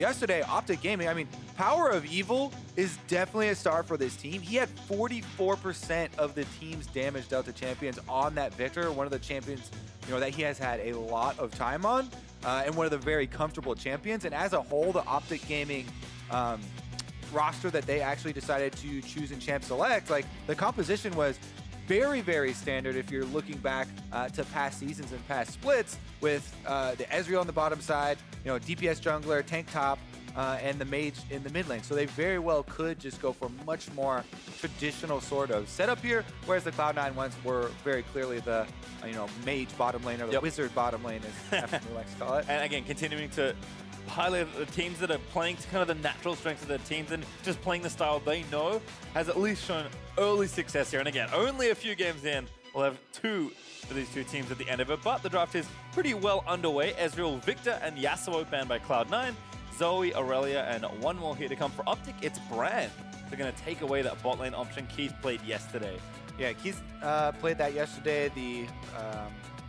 yesterday, OpTic Gaming, I mean, powerOfEvil is definitely a star for this team. He had 44% of the team's damage dealt to champions on that Victor, one of the champions, you know, that he has had a lot of time on, and one of the very comfortable champions. And as a whole, the OpTic Gaming roster that they actually decided to choose in Champ Select, like, the composition was very, very standard if you're looking back to past seasons and past splits, with the Ezreal on the bottom side, you know, DPS jungler, tank top, and the mage in the mid lane. So they very well could just go for much more traditional sort of setup here, whereas the Cloud9 ones were very clearly the, you know, mage bottom lane, or the wizard bottom lane, as we like to call it. And again, continuing to highlight the teams that are playing to kind of the natural strengths of their teams and just playing the style they know has at least shown early success here. And again, only a few games in, we'll have two for these two teams at the end of it, but the draft is pretty well underway. Ezreal, Victor, and Yasuo banned by Cloud9. Zoe, Aurelia, and one more here to come for OpTic. It's Braum. They're going to take away that bot lane option Keith played yesterday. Yeah, Keith played that yesterday. The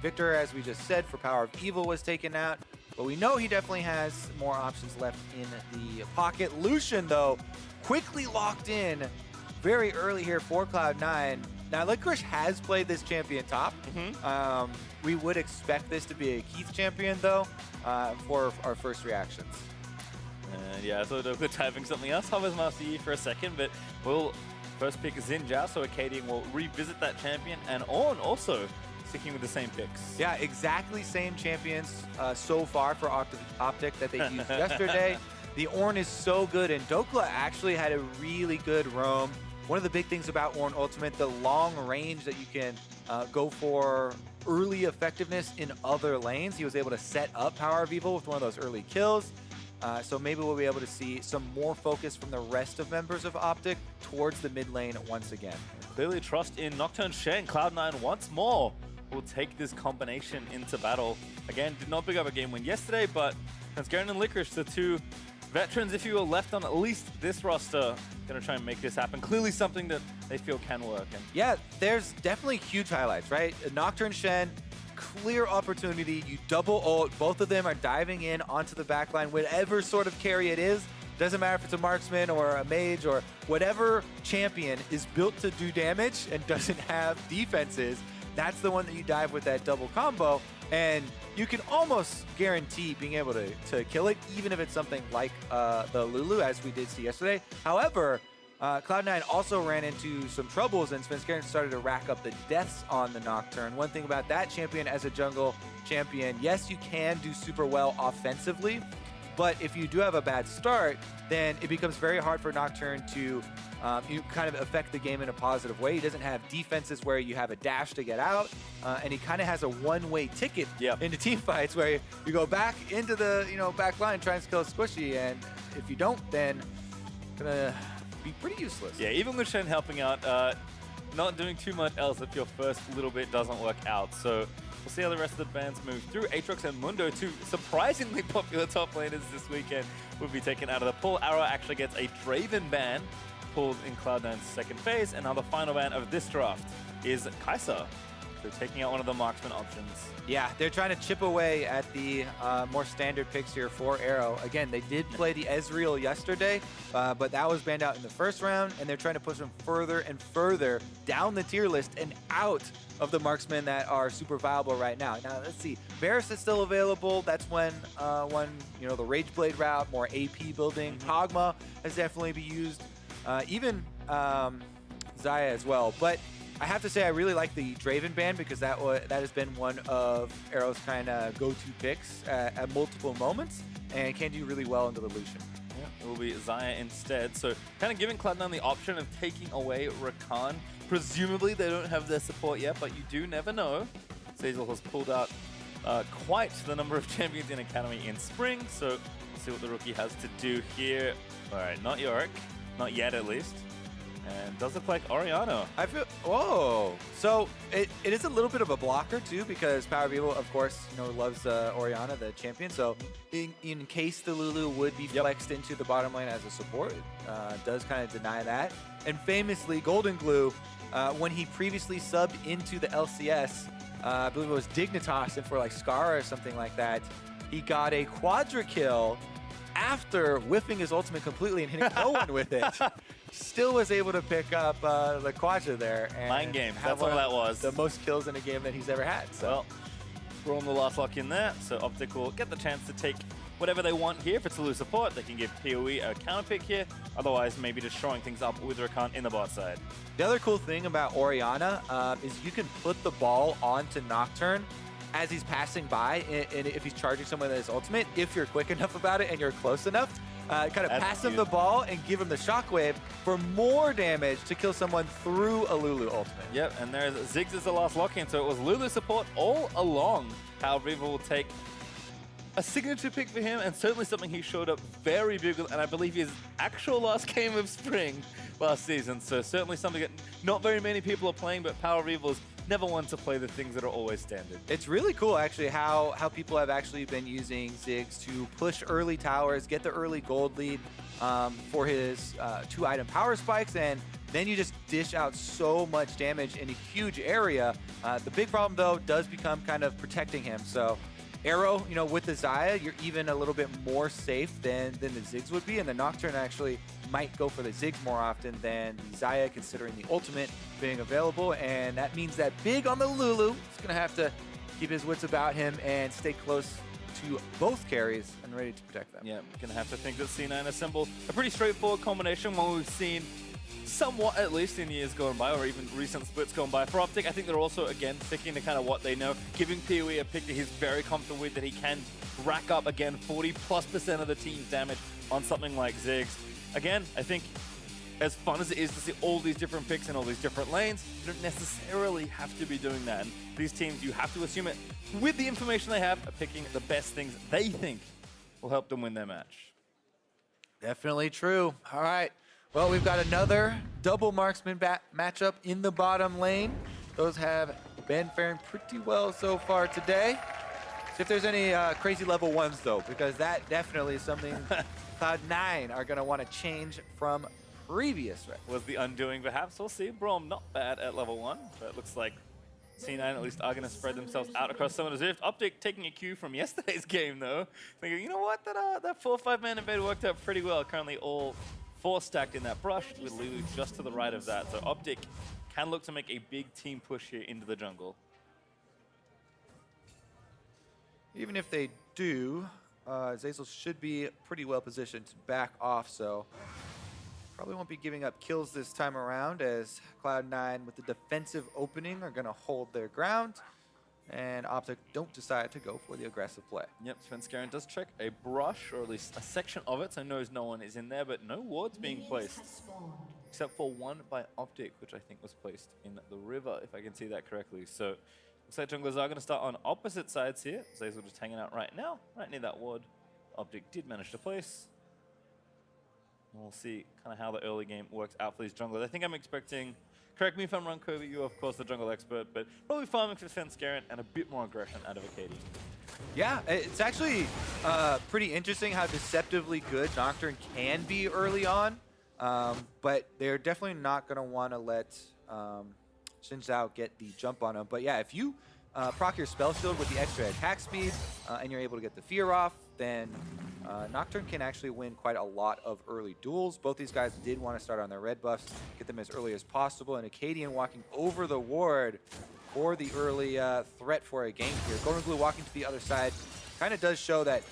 Victor, as we just said, for powerOfEvil was taken out. But we know he definitely has more options left in the pocket. Lucian, though, quickly locked in very early here for Cloud9. Now, Licorice has played this champion top. We would expect this to be a Keith champion, though, for our first reactions. And yeah, so Dhokla typing something else. Hovers Master Yi for a second, but we'll first pick Zhao, so Akaadian will revisit that champion, and Ornn also sticking with the same picks. Yeah, exactly same champions so far for OpTic that they used yesterday. The Ornn is so good, and Dhokla actually had a really good roam. One of the big things about Ornn Ultimate, the long range that you can go for early effectiveness in other lanes. He was able to set up powerOfEvil with one of those early kills. So maybe we'll be able to see some more focus from the rest of members of OpTic towards the mid lane once again. Clearly trust in Nocturne Shen. Cloud9 once more will take this combination into battle. Again, did not pick up a game win yesterday, but Svenskeren and Licorice, the two veterans, if you will, left on at least this roster, going to try and make this happen. Clearly something that they feel can work. And yeah, there's definitely huge highlights, right? Nocturne Shen, clear opportunity. You double ult. Both of them are diving in onto the backline, whatever sort of carry it is. Doesn't matter if it's a marksman or a mage or whatever champion is built to do damage and doesn't have defenses. That's the one that you dive with that double combo, and you can almost guarantee being able to kill it, even if it's something like the Lulu, as we did see yesterday. However, Cloud9 also ran into some troubles, and Svenskeren started to rack up the deaths on the Nocturne. One thing about that champion as a jungle champion, yes, you can do super well offensively, but if you do have a bad start, then it becomes very hard for Nocturne to you kind of affect the game in a positive way. He doesn't have defenses where you have a dash to get out, and he kind of has a one-way ticket into team fights where you go back into the back line, try and kill Squishy, and if you don't, then gonna be pretty useless. Yeah, even with Shen helping out, not doing too much else if your first little bit doesn't work out. So we'll see how the rest of the bans move through. Aatrox and Mundo, two surprisingly popular top laners this weekend, will be taken out of the pool. Arrow actually gets a Draven ban pulled in Cloud9's second phase, and now the final ban of this draft is Kai'Sa. They're taking out one of the marksman options. Yeah, they're trying to chip away at the more standard picks here for Arrow. Again, they did play the Ezreal yesterday, but that was banned out in the first round, and they're trying to push them further and further down the tier list and out of the marksmen that are super viable right now. Now, let's see. Varus is still available. That's when the Rageblade route, more AP building. Kog'Maw has definitely been used. Even Xayah as well. But I have to say I really like the Draven ban, because that has been one of Arrow's kind of go-to picks at multiple moments, and can do really well into the Lucian. Yeah, it will be Xayah instead. So kind of giving Cloud9 the option of taking away Rakan. Presumably they don't have their support yet, but you do never know. Zeyzal has pulled out quite the number of champions in Academy in spring, so we'll see what the rookie has to do here. All right, not Yorick. Not yet, at least. And does look like Orianna. I feel, whoa. So it is a little bit of a blocker too, because powerOfEvil, of course, loves Orianna, the champion. So in case the Lulu would be flexed into the bottom lane as a support, it does kind of deny that. And famously, GoldenGlue, when he previously subbed into the LCS, I believe it was Dignitas and for like Scar or something like that, he got a quadra kill after whiffing his ultimate completely and hitting no one with it, still was able to pick up the Quadra there. And Mind games, that's all that was. The most kills in a game that he's ever had. So. Well, we're on the last lock in there, so OpTic will get the chance to take whatever they want here. If it's Lulu support, they can give PoE a counter pick here. Otherwise, maybe just showing things up with Rakan in the bot side. The other cool thing about Orianna is you can put the ball onto Nocturne as he's passing by, and if he's charging someone with his ultimate, if you're quick enough about it and you're close enough, kind of pass him the ball and give him the shockwave for more damage to kill someone through a Lulu ultimate. Yep, and there's Ziggs as the last lock-in, so it was Lulu support all along. powerOfEvil will take a signature pick for him, and certainly something he showed up very big with, and I believe his actual last game of spring last season. So certainly something that not very many people are playing, but powerOfEvil is never one to play the things that are always standard. It's really cool, actually, how people have actually been using Ziggs to push early towers, get the early gold lead for his 2-item power spikes, and then you just dish out so much damage in a huge area. The big problem, though, does become kind of protecting him. So Arrow, you know, with the Xayah, you're even a little bit more safe than the Ziggs would be, and the Nocturne actually might go for the Ziggs more often than the Xayah, considering the ultimate being available, and that means that big on the Lulu is going to have to keep his wits about him and stay close to both carries and ready to protect them. Yeah, going to have to think that C9 assembled a pretty straightforward combination, one we've seen somewhat, at least in years going by, or even recent splits going by. For OpTic, I think they're also, again, sticking to kind of what they know, giving PoE a pick that he's very comfortable with, that he can rack up, again, 40+% of the team's damage on something like Ziggs. Again, I think as fun as it is to see all these different picks in all these different lanes, you don't necessarily have to be doing that. And these teams, you have to assume it, with the information they have, are picking the best things they think will help them win their match. Definitely true. All right. Well, we've got another double marksman matchup in the bottom lane. Those have been faring pretty well so far today. See if there's any crazy level 1s, though, because that definitely is something Cloud9 are going to want to change from previous records. Was the undoing, perhaps? We'll see. Braum not bad at level 1, but it looks like C9 at least are going to spread themselves out across some of the Rift. OpTic taking a cue from yesterday's game, though. Thinking, you know what, that 4-5-man invade worked out pretty well. Currently all 4 stacked in that brush, with Lulu just to the right of that. So OpTic can look to make a big team push here into the jungle. Even if they do, Zeyzal should be pretty well positioned to back off, so probably won't be giving up kills this time around, as Cloud9 with the defensive opening are going to hold their ground, and OpTic don't decide to go for the aggressive play. Yep, Svenskeren does check a brush, or at least a section of it, so knows no one is in there, but no wards being placed. Except for one by OpTic, which I think was placed in the river, if I can see that correctly. So looks like junglers are going to start on opposite sides here. Zeyzal just hanging out right now, right near that ward. OpTic did manage to place. And we'll see kind of how the early game works out for these junglers. I think I'm expecting, correct me if I'm wrong, Kobe, you are of course the jungle expert, but probably farming for Svenskeren and a bit more aggression out of Akaadian. Yeah, it's actually pretty interesting how deceptively good Nocturne can be early on, but they're definitely not going to want to let Zhao get the jump on him. But yeah, if you proc your spell shield with the extra attack speed and you're able to get the fear off, then Nocturne can actually win quite a lot of early duels. Both these guys did want to start on their red buffs, get them as early as possible, and Akaadian walking over the ward for the early threat for a gank here. GoldenGlue walking to the other side kind of does show that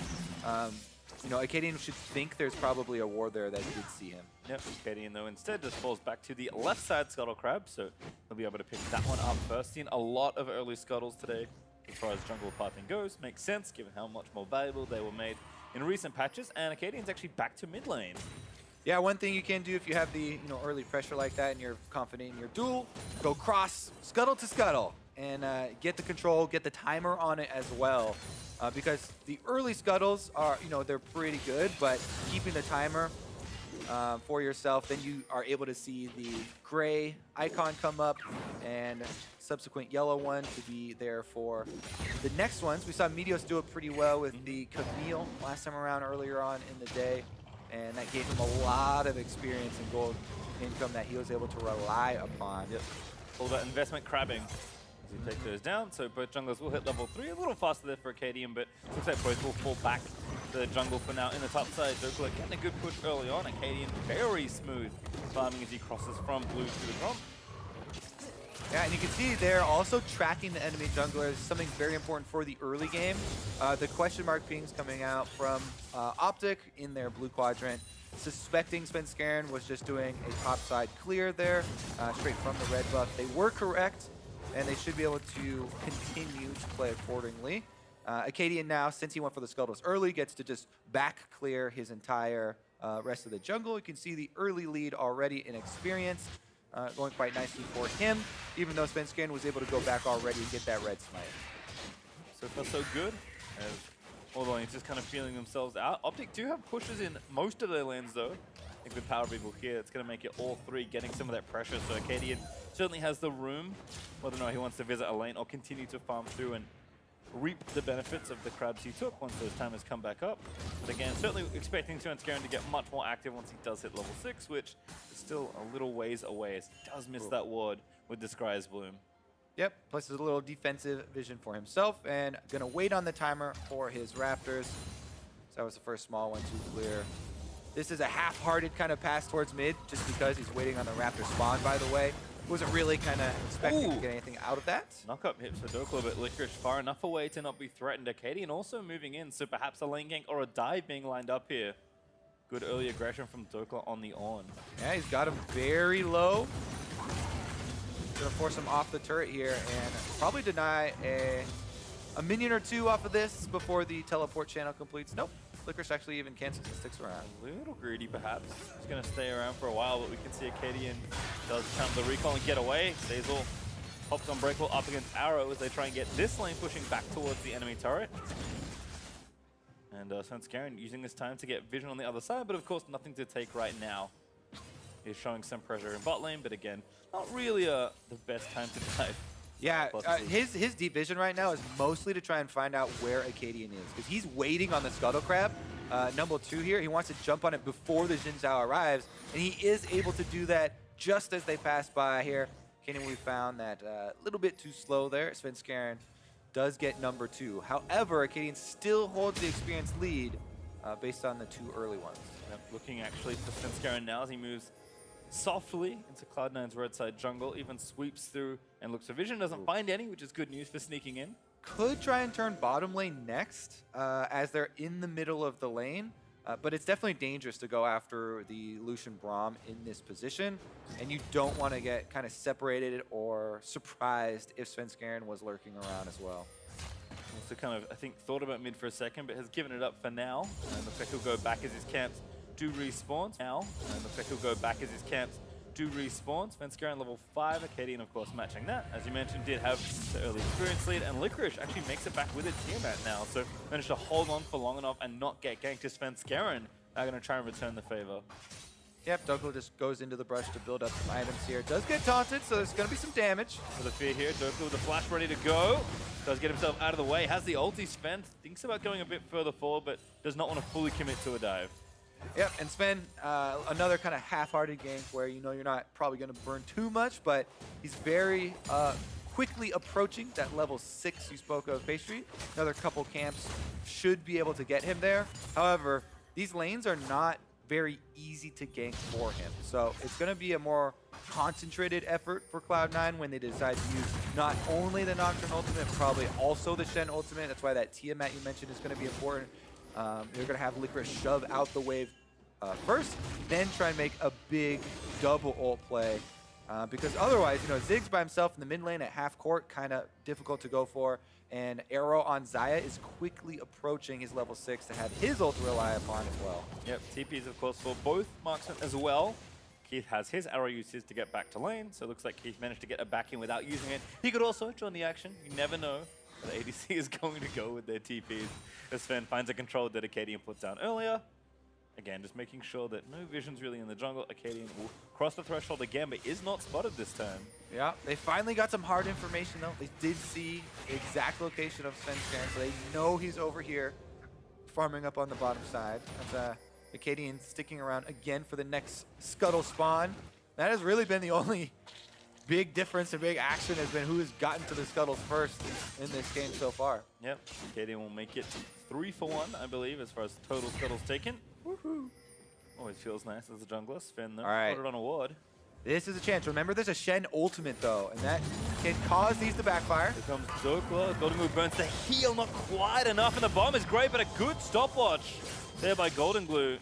you know, Akaadian should think there's probably a ward there that did see him. Yep, Akaadian though instead just falls back to the left side Scuttle Crab, so he'll be able to pick that one up first. Seen a lot of early Scuttles today as far as jungle pathing goes. Makes sense given how much more valuable they were made in recent patches, and Akaadian's actually back to mid lane. Yeah, one thing you can do if you have the early pressure like that and you're confident in your duel, go cross scuttle to scuttle and get the control, get the timer on it as well. Because the early scuttles are, they're pretty good, but keeping the timer for yourself, then you are able to see the gray icon come up and subsequent yellow one to be there for the next ones. We saw Meteos do it pretty well with the Camille last time around earlier on in the day, and that gave him a lot of experience and gold income that he was able to rely upon. Yep. All that investment crabbing as he takes those down. So both junglers will hit level 3 a little faster there for Akaadian, but looks like both will fall back the jungle for now in the top side. Dhokla getting a good push early on. Akaadian very smooth farming as he crosses from blue to the Braum. Yeah, and you can see they're also tracking the enemy junglers, something very important for the early game. The question mark pings coming out from OpTic in their blue quadrant, suspecting Svenskeren was just doing a topside clear there, straight from the red buff. They were correct, and they should be able to continue to play accordingly. Akaadian now, since he went for the Scuttles early, gets to just back clear his entire rest of the jungle. You can see the early lead already in experience. Going quite nicely for him, even though Svenskeren was able to go back already and get that red smite. So far so good, as although he's just kind of feeling themselves out. OpTic do have pushes in most of their lanes though. I think with powerOfEvil here, it's going to make it all three getting some of that pressure. So Akaadian certainly has the room, whether or not he wants to visit a lane or continue to farm through and reap the benefits of the crabs he took once those timers come back up. But again, certainly expecting Svenskeren to get much more active once he does hit level 6, which is still a little ways away as he does miss that ward with the Scry's Bloom. Yep, plus there's a little defensive vision for himself, and gonna wait on the timer for his Raptors. So that was the first small one to clear. This is a half-hearted kind of pass towards mid, just because he's waiting on the Raptor spawn, by the way. Wasn't really kind of expecting to get anything out of that. Knock-up hits for Dhokla, but Licorice far enough away to not be threatened. Akaadian also moving in, so perhaps a lane gank or a dive being lined up here. Good early aggression from Dhokla on the Ornn. Yeah, he's got him very low. Gonna force him off the turret here and probably deny a minion or two off of this before the teleport channel completes. Nope. Licorice actually even cancels and sticks around. A little greedy, perhaps. He's going to stay around for a while, but we can see Akaadian does channel the recall and get away. Zeyzal pops Unbreakable up against Arrow as they try and get this lane pushing back towards the enemy turret. And Svenskeren using this time to get vision on the other side, but of course nothing to take right now. He's showing some pressure in bot lane, but again, not really the best time to dive. Yeah, his deep vision right now is mostly to try and find out where Akaadian is, because he's waiting on the Scuttle Crab, number 2 here. He wants to jump on it before the Zhao arrives, and he is able to do that just as they pass by here. Akaadian, we found that a little bit too slow there. Svenskeren does get number 2. However, Akaadian still holds the experience lead based on the 2 early ones. Yep, looking actually for Svenskeren now as he moves softly into Cloud9's roadside jungle, even sweeps through and looks for vision, doesn't find any, which is good news for sneaking in. Could try and turn bottom lane next as they're in the middle of the lane, but it's definitely dangerous to go after the Lucian Braum in this position, and you don't want to get kind of separated or surprised if Svenskeren was lurking around as well. Also kind of, I think, thought about mid for a second, but has given it up for now. And looks like he'll go back as his camps do respawn now. And looks like he'll go back as his camps do respawn. Svenskeren level 5, Akaadian of course matching that. As you mentioned, did have the early experience lead, and Licorice actually makes it back with a Tiamat now. So managed to hold on for long enough and not get ganked. To Svenskeren now going to try and return the favor. Yep, Dhokla just goes into the brush to build up some items here. Does get taunted, so there's going to be some damage. For the fear here, Dhokla with the flash ready to go. Does get himself out of the way, has the ulti. Sven thinks about going a bit further forward, but does not want to fully commit to a dive. Yep, and Sven, another kind of half-hearted gank where you know you're not probably going to burn too much, but he's very quickly approaching that level 6 you spoke of, Pastry. Another couple camps should be able to get him there. However, these lanes are not very easy to gank for him. So it's going to be a more concentrated effort for Cloud9 when they decide to use not only the Nocturne ultimate, probably also the Shen ultimate. That's why that Tiamat you mentioned is going to be important. They're going to have Licorice shove out the wave first, then try and make a big double ult play. Because otherwise, you know, Ziggs by himself in the mid lane at half court, kind of difficult to go for. And Arrow on Xayah is quickly approaching his level 6 to have his ult to rely upon as well. Yep, TPs of course for both marksmen as well. Keith has his arrow uses to get back to lane, so it looks like Keith managed to get a back in without using it. He could also join the action, you never know. The ADC is going to go with their TPs. As Sven finds a control that Akaadian put down earlier. Again, just making sure that no vision's really in the jungle. Akaadian will cross the threshold again, but is not spotted this time. Yeah, they finally got some hard information though. They did see the exact location of Svenskeren, so they know he's over here, farming up on the bottom side. That's Akaadian sticking around again for the next Scuttle spawn. That has really been the only big difference and big action has been who has gotten to the scuttles first in this game so far. Yep, Akaadian will make it 3 for 1, I believe, as far as total scuttles taken. Woohoo! Always feels nice as a jungler. Sven, though, put it on a ward. This is a chance. Remember, there's a Shen ultimate, though, and that can cause these to backfire. Here comes Dhokla. GoldenGlue burns the heal, not quite enough, and the bomb is great, but a good stopwatch there by GoldenGlue.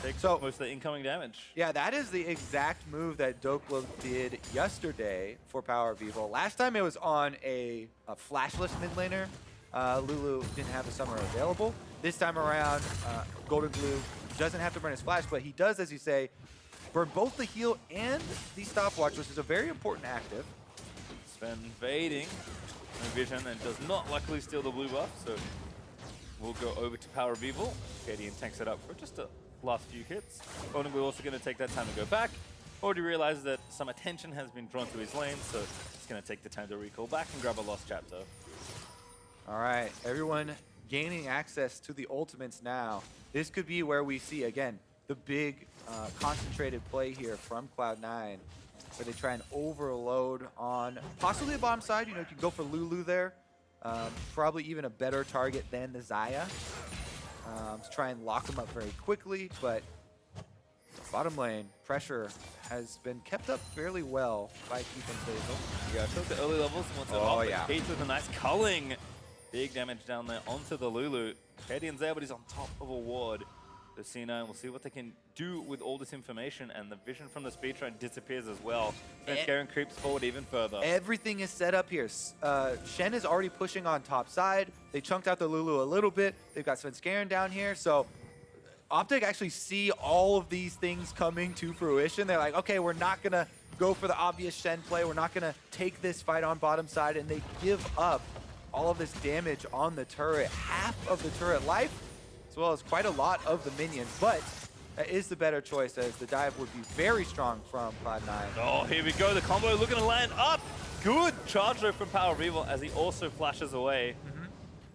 Takes most of the incoming damage. Yeah, that is the exact move that Dhokla did yesterday for powerOfEvil. Last time it was on a flashless mid laner. Lulu didn't have the summer available. This time around, GoldenGlue doesn't have to burn his flash, but he does, as you say, burn both the heal and the stopwatch, which is a very important active. Sven invading vision and does not luckily steal the blue buff, so we'll go over to powerOfEvil. Akaadian tanks it up for just a last few hits. GoldenGlue also going to take that time to go back. Already realized that some attention has been drawn to his lane, so it's going to take the time to recall back and grab a lost chapter. All right, everyone gaining access to the ultimates now. This could be where we see, again, the big concentrated play here from Cloud9, where they try and overload on possibly the bottom side. You know, you can go for Lulu there. Probably even a better target than the Xayah. To try and lock them up very quickly, but bottom lane pressure has been kept up fairly well by keeping Zeyzal. Yeah, I took the early levels once Pete with a nice culling. Big damage down there onto the Lulu. Akaadian's there, but he's on top of a ward. The C9, we'll see what they can do with all this information, and the vision from the speed train disappears as well. Svenskeren creeps forward even further. Everything is set up here. Shen is already pushing on top side. They chunked out the Lulu a little bit. They've got Svenskeren down here, so OpTic actually see all of these things coming to fruition. They're like, okay, we're not gonna go for the obvious Shen play. We're not gonna take this fight on bottom side, and they give up all of this damage on the turret, half of the turret life, as well as quite a lot of the minions, but that is the better choice, as the dive would be very strong from Cloud9. Oh, here we go, the combo looking to land up. Good charge though from powerOfEvil as he also flashes away.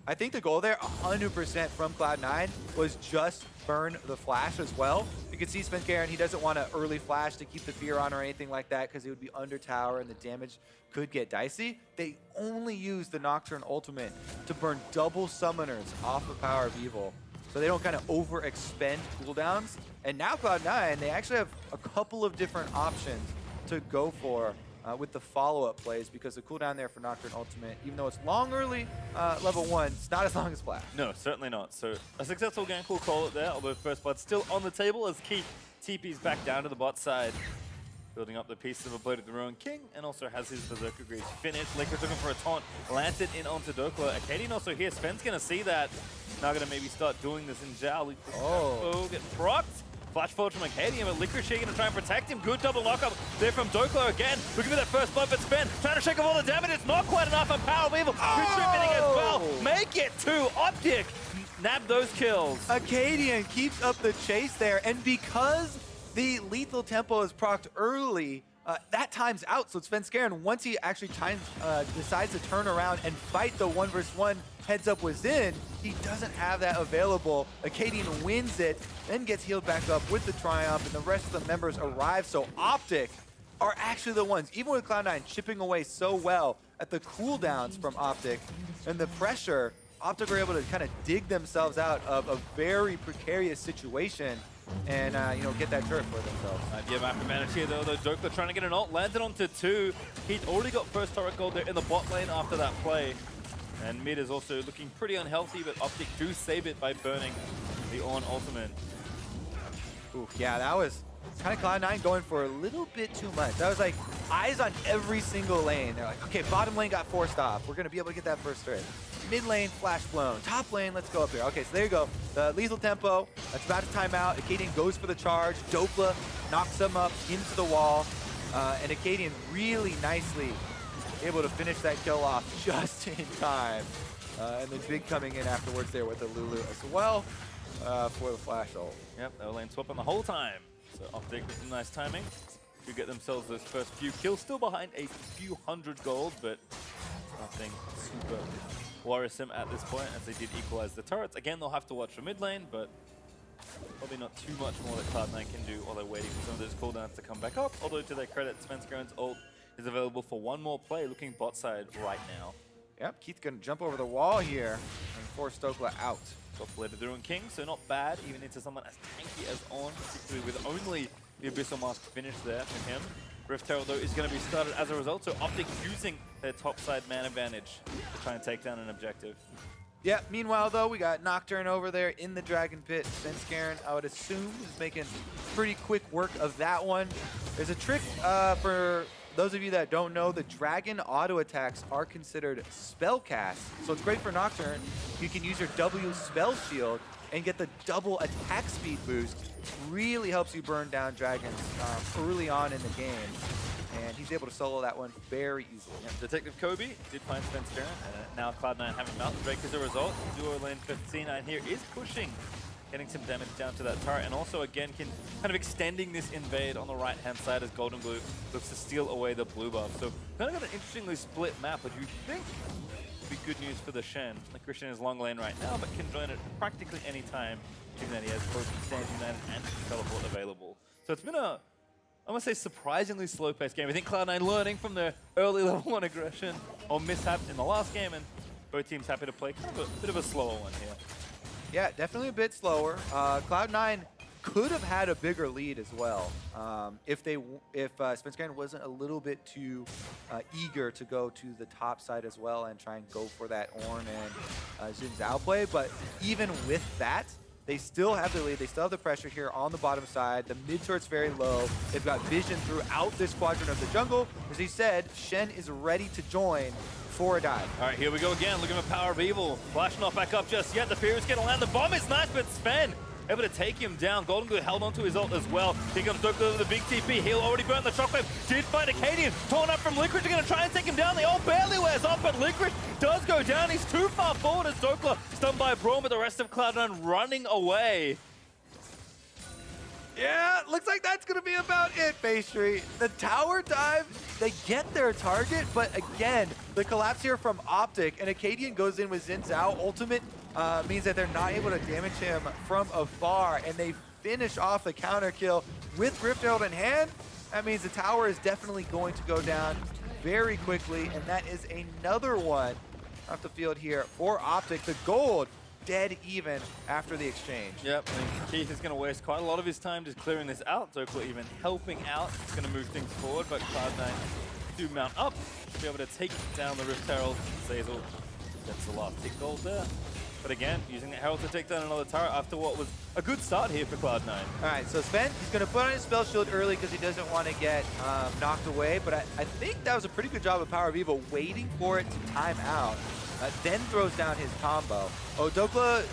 I think the goal there, 100% from Cloud9, was just burn the flash as well. You can see Svenskeren, he doesn't want an early flash to keep the fear on or anything like that, because it would be under tower and the damage could get dicey. They only use the Nocturne ultimate to burn double summoners off of powerOfEvil, so they don't kind of overexpend cooldowns. And now Cloud9, they actually have a couple of different options to go for with the follow-up plays, because the cooldown there for Nocturne ultimate, even though it's long early level 1, it's not as long as Flash. No, certainly not. So a successful gank, we'll call it there, although first blood still on the table as Keith TP's back down to the bot side. Building up the pieces of a Blade of the Ruined King, and also has his Berserker Greaves finished. Licorice looking for a taunt, lands it in onto Dhokla. Akaadian also here, Sven's gonna see that. Now gonna maybe start doing this in Zhao. Oh, get procced. Flash forward from Akaadian, but Licorice here gonna try and protect him. Good double lockup there from Dhokla again. Looking for that first blood, but Sven trying to shake off all the damage. It's not quite enough, and powerOfEvil contributing as well. Make it to OpTic. Nab those kills. Akaadian keeps up the chase there, and because the lethal tempo is procced early, that time's out. So Svenskeren, once he actually decides to turn around and fight the 1v1 heads up with Xin, he doesn't have that available. Akaadian wins it, then gets healed back up with the Triumph, and the rest of the members arrive. So OpTic are actually the ones, even with Cloud9 chipping away so well at the cooldowns from OpTic and the pressure, OpTic are able to kind of dig themselves out of a very precarious situation and you know, get that turret for themselves. Yeah, map advantage here though. Dhokla trying to get an ult, landed onto 2. He'd already got first turret gold there in the bot lane after that play. And mid is also looking pretty unhealthy, but OpTic do save it by burning the Ornn ultimate. Ooh, yeah, that was kind of Cloud9 going for a little bit too much. That was like eyes on every single lane. They're like, okay, bottom lane got forced off. We're going to be able to get that first turret. Mid lane, flash blown. Top lane, let's go up here. Okay, so there you go. The lethal tempo, that's about to time out. Akaadian goes for the charge. Dhokla knocks him up into the wall. And Akaadian really nicely able to finish that kill off just in time. And then Big coming in afterwards there with the Lulu as well for the flash ult. Yep, they were lane swapping the whole time. So OpTic with some nice timing to get themselves those first few kills. Still behind a few hundred gold, but nothing super worrisome at this point, as they did equalize the turrets. Again, they'll have to watch for mid lane, but Probably not too much more that Cloud9 can do while they're waiting for some of those cooldowns to come back up. Although to their credit, Svenskeren's ult is available for one more play, looking bot side right now. Yep, Keith's going to jump over the wall here and force Dhokla out. Got Blade of the Ruin King, so not bad, even into someone as tanky as Ornn, particularly with only the Abyssal Mask finish there for him. Rift Herald, though, is going to be started as a result, so OpTic using their top side man advantage to try and take down an objective. Yeah, meanwhile, though, we got Nocturne over there in the Dragon Pit. Svenskeren, I would assume, is making pretty quick work of that one. There's a trick for those of you that don't know, the Dragon auto attacks are considered spell casts. So it's great for Nocturne. You can use your W spell shield and get the double attack speed boost. Really helps you burn down dragons early on in the game. And he's able to solo that one very easily. Yep. Detective Kobe did find Svenskeren, and now Cloud9 having Mountain Drake as a result. Duo lane 15 here is pushing, getting some damage down to that turret, and also again kind of extending this invade on the right-hand side as GoldenGlue looks to steal away the blue buff. So kind of got an interestingly split map, but you think would be good news for the Shen. Licorice in his long lane right now, but can join it practically any time, given that he has both Standing Man and Teleport available. So it's been a, I want to say, surprisingly slow-paced game. I think Cloud9 learning from their early level 1 aggression or mishap in the last game, and both teams happy to play kind of a bit of a slower one here. Yeah, definitely a bit slower. Cloud9 could have had a bigger lead as well if Svenskeren wasn't a little bit too eager to go to the top side as well and try and go for that Ornn and Zhao play. But even with that, they still have the lead. They still have the pressure here on the bottom side. The mid turret's very low. They've got vision throughout this quadrant of the jungle. As he said, Shen is ready to join for a dive. All right, here we go again. Looking for powerOfEvil. Flash not back up just yet. The fear is going to land. The bomb is nice, but Sven able to take him down. GoldenGlue held onto his ult as well. Here comes Dhokla with the big TP. He'll already burn the shockwave. Did find Akaadian. Torn up from Licorice. They're going to try and take him down. The ult barely wears off, but Licorice does go down. He's too far forward as Dhokla stunned by Braum, but the rest of Cloud9 running away. Yeah, looks like that's going to be about it, Pastry. The tower dive, they get their target, but again, the collapse here from OpTic, and Akaadian goes in with Zeyzal. Ultimate means that they're not able to damage him from afar, and they finish off the counter kill with Rift Herald in hand. That means the tower is definitely going to go down very quickly, and that is another one off the field here for OpTic. The gold dead even after the exchange. Yep, I mean, Keith is going to waste quite a lot of his time just clearing this out. Dhokla even helping out. It's going to move things forward, but Cloud9 do mount up to be able to take down the Rift Herald. Zeyzal gets the last tick gold there. But again, using the Herald to take down another turret after what was a good start here for Cloud9. All right, so Sven is going to put on his spell shield early because he doesn't want to get knocked away, but I think that was a pretty good job of powerOfEvil waiting for it to time out. Then throws down his combo. Oh, Dhokla,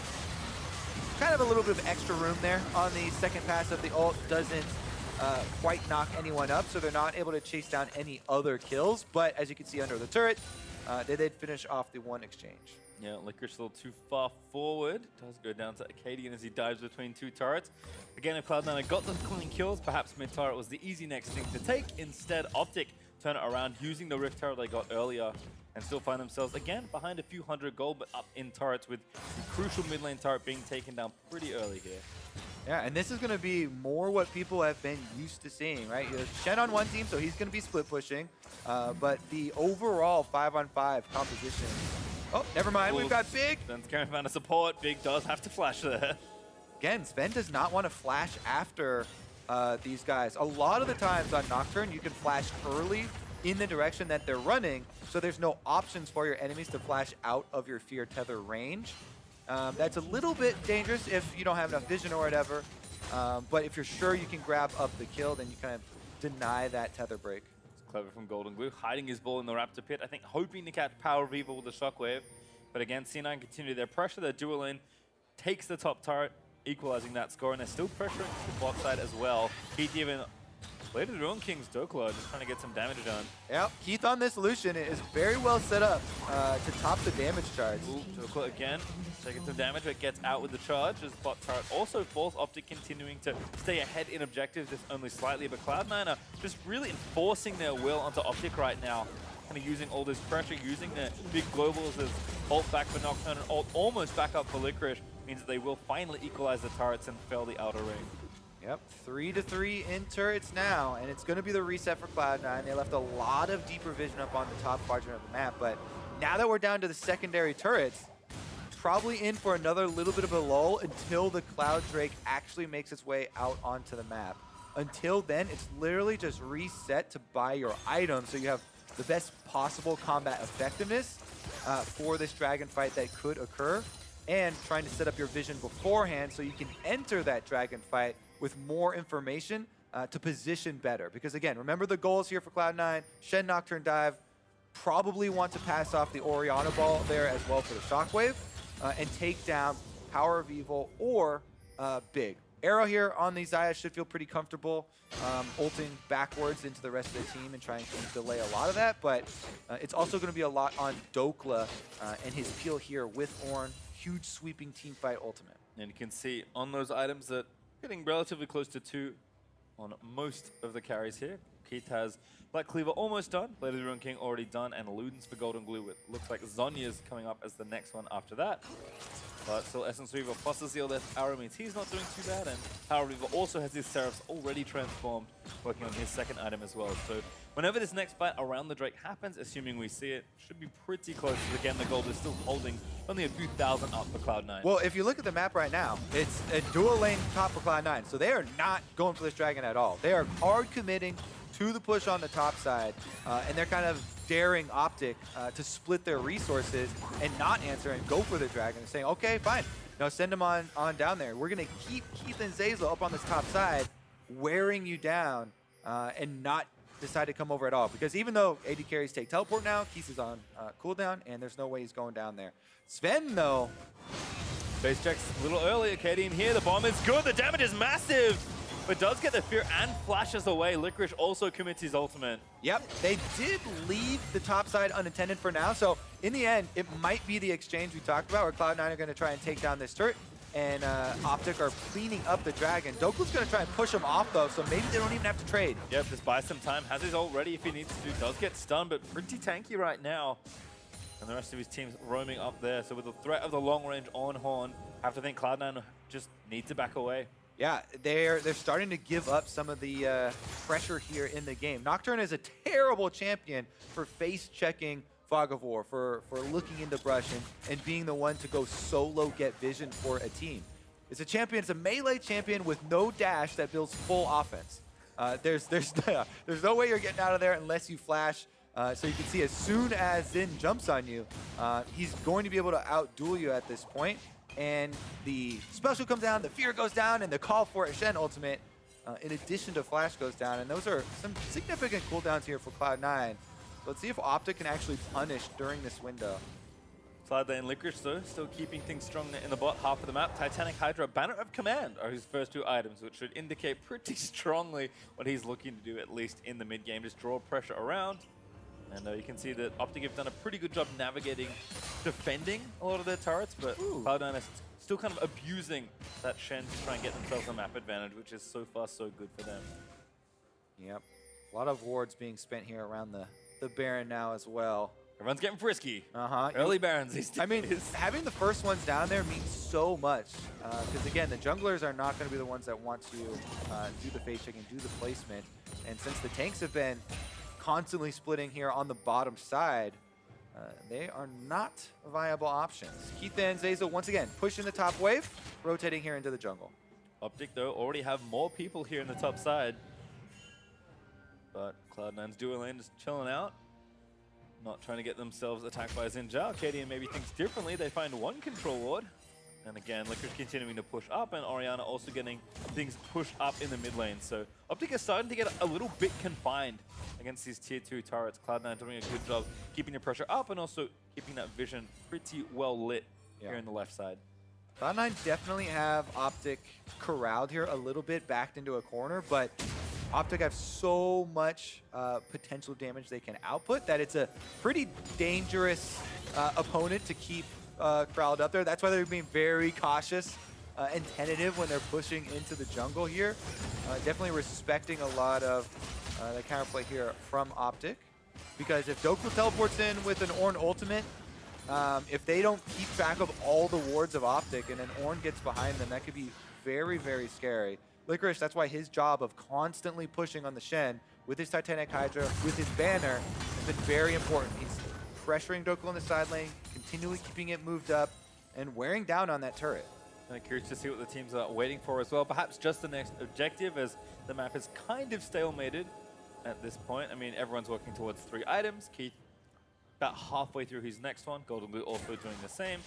kind of a little bit of extra room there on the second pass of the ult. Doesn't quite knock anyone up, so they're not able to chase down any other kills. But as you can see under the turret, they did finish off the one exchange. Yeah, Licorice a little too far forward. Does go down to Akaadian as he dives between two turrets. Again, if Cloud9 had got them clean kills, perhaps mid-turret was the easy next thing to take. Instead, OpTic turn it around using the Rift Herald they got earlier, and still find themselves, again, behind a few hundred gold, but up in turrets with the crucial mid lane turret being taken down pretty early here. Yeah, and this is going to be more what people have been used to seeing, right? Shen on one team, so he's going to be split pushing, but the overall 5-on-5 composition... Oh, never mind, we've got Big! Svenskeren found a support. Big does have to flash there. Again, Sven does not want to flash after these guys. A lot of the times on Nocturne, you can flash early in the direction that they're running, so there's no options for your enemies to flash out of your Fear Tether range. That's a little bit dangerous if you don't have enough vision or whatever, but if you're sure you can grab up the kill, then you kind of deny that tether break. It's clever from GoldenGlue, hiding his ball in the Raptor pit, I think hoping to catch powerOfEvil with the shockwave, but again, C9 continue their pressure. Their dual lane takes the top turret, equalizing that score, and they're still pressuring the bot side as well. Keith even Blade of the Ruin King's Dhokla just trying to get some damage done. Yep, Keith on this Lucian is very well set up to top the damage charge. Ooh, Dhokla again, taking some damage, but gets out with the charge as bot turret also falls. OpTic continuing to stay ahead in objectives, just only slightly, but Cloud9 are just really enforcing their will onto OpTic right now. Kind of using all this pressure, using their big globals as ult back for Nocturne and ult almost back up for Licorice. means that they will finally equalize the turrets and fail the outer ring. Yep, 3-3 in turrets now, and it's going to be the reset for Cloud9. They left a lot of deeper vision up on the top quadrant of the map, but now that we're down to the secondary turrets, probably in for another little bit of a lull until the Cloud Drake actually makes its way out onto the map. Until then, it's literally just reset to buy your items so you have the best possible combat effectiveness for this dragon fight that could occur, and trying to set up your vision beforehand so you can enter that dragon fight with more information to position better. Because again, remember the goals here for Cloud9, Shen Nocturne dive, probably want to pass off the Orianna ball there as well for the Shockwave, and take down powerOfEvil or Big. Arrow here on the Xayah should feel pretty comfortable ulting backwards into the rest of the team and trying to delay a lot of that, but it's also going to be a lot on Dhokla and his peel here with Ornn. Huge sweeping team fight ultimate. And you can see on those items that getting relatively close to 2 on most of the carries here. Keith has Black Cleaver almost done, Blade of the Ruin King already done, and Ludens for GoldenGlue. It looks like Zhonya's coming up as the next one after that. But still, Essence Reaver plus the Zeal Death Arrow means he's not doing too bad, and powerOfEvil also has his Seraphs already transformed, working on his second item as well. So whenever this next fight around the Drake happens, assuming we see it, should be pretty close. Again, the gold is still holding only a few thousand up for Cloud9. Well, if you look at the map right now, it's a dual lane top for Cloud9, so they are not going for this dragon at all. They are hard committing to the push on the top side, and they're kind of daring OpTic to split their resources and not answer and go for the dragon, saying, okay, fine, no, send them on down there. We're going to keep Keith and Zeyzal up on this top side, wearing you down, and not decide to come over at all. Because even though AD carries take teleport now, Keith is on cooldown, and there's no way he's going down there. Sven, though. Base checks a little early. Akaadian here. The bomb is good. The damage is massive. But does get the fear and flashes away. Licorice also commits his ultimate. Yep, they did leave the top side unattended for now. So in the end, it might be the exchange we talked about where Cloud9 are going to try and take down this turret. And OpTic are cleaning up the dragon. Dhokla's going to try and push him off, though, so maybe they don't even have to trade. Yep, just buy some time. Has his ult ready if he needs to. Does get stunned, but pretty tanky right now. And the rest of his team's roaming up there. So with the threat of the long range on Horn, I have to think Cloud9 just need to back away. Yeah, they're starting to give up some of the pressure here in the game. Nocturne is a terrible champion for face-checking Fog of War, for looking into brush and being the one to go solo get vision for a team. It's a champion, it's a melee champion with no dash that builds full offense. There's no way you're getting out of there unless you flash. So you can see as soon as Zin jumps on you, he's going to be able to outduel you at this point. And the special comes down, the fear goes down, and the call for a Shen ultimate, in addition to flash, goes down. And those are some significant cooldowns here for Cloud9. Let's see if OpTic can actually punish during this window. Cloud9 and Licorice, though, still keeping things strong in the bot half of the map. Titanic Hydra, Banner of Command are his first 2 items, which should indicate pretty strongly what he's looking to do, at least in the mid-game. Just draw pressure around. And you can see that OpTic have done a pretty good job navigating, defending a lot of their turrets, but Cloud9 is still kind of abusing that Shen to try and get themselves a map advantage, which is so far so good for them. Yep. A lot of wards being spent here around the Baron now as well. Everyone's getting frisky. Uh-huh. Early Barons these days. I mean, having the first ones down there means so much. Because again, the junglers are not going to be the ones that want to do the face check and do the placement. And since the tanks have been constantly splitting here on the bottom side, they are not viable options. Keith and Zeyzal once again pushing the top wave, rotating here into the jungle. OpTic, though, already have more people here in the top side. But Cloud9's dual lane just chilling out. Not trying to get themselves attacked by Zhao. Akaadian maybe thinks differently. They find one control ward. And again, Licorice continuing to push up, and Orianna also getting things pushed up in the mid lane. So OpTic is starting to get a little bit confined against these tier 2 turrets. Cloud9 doing a good job keeping the pressure up and also keeping that vision pretty well lit here on the left side. Cloud9 definitely have OpTic corralled here a little bit, backed into a corner, but OpTic have so much potential damage they can output that it's a pretty dangerous opponent to keep crowd up there. That's why they're being very cautious and tentative when they're pushing into the jungle here. Definitely respecting a lot of the counterplay here from OpTic, because if Dhokla teleports in with an Ornn ultimate, if they don't keep track of all the wards of OpTic and then Ornn gets behind them, that could be very, very scary. Licorice, that's why his job of constantly pushing on the Shen with his Titanic Hydra, with his banner, has been very important. He's pressuring Dhokla in the side lane, continually keeping it moved up, and wearing down on that turret. I'm curious to see what the teams are waiting for as well. Perhaps just the next objective, as the map is kind of stalemated at this point. I mean, everyone's working towards 3 items. Keith about halfway through his next one. GoldenGlue also doing the same.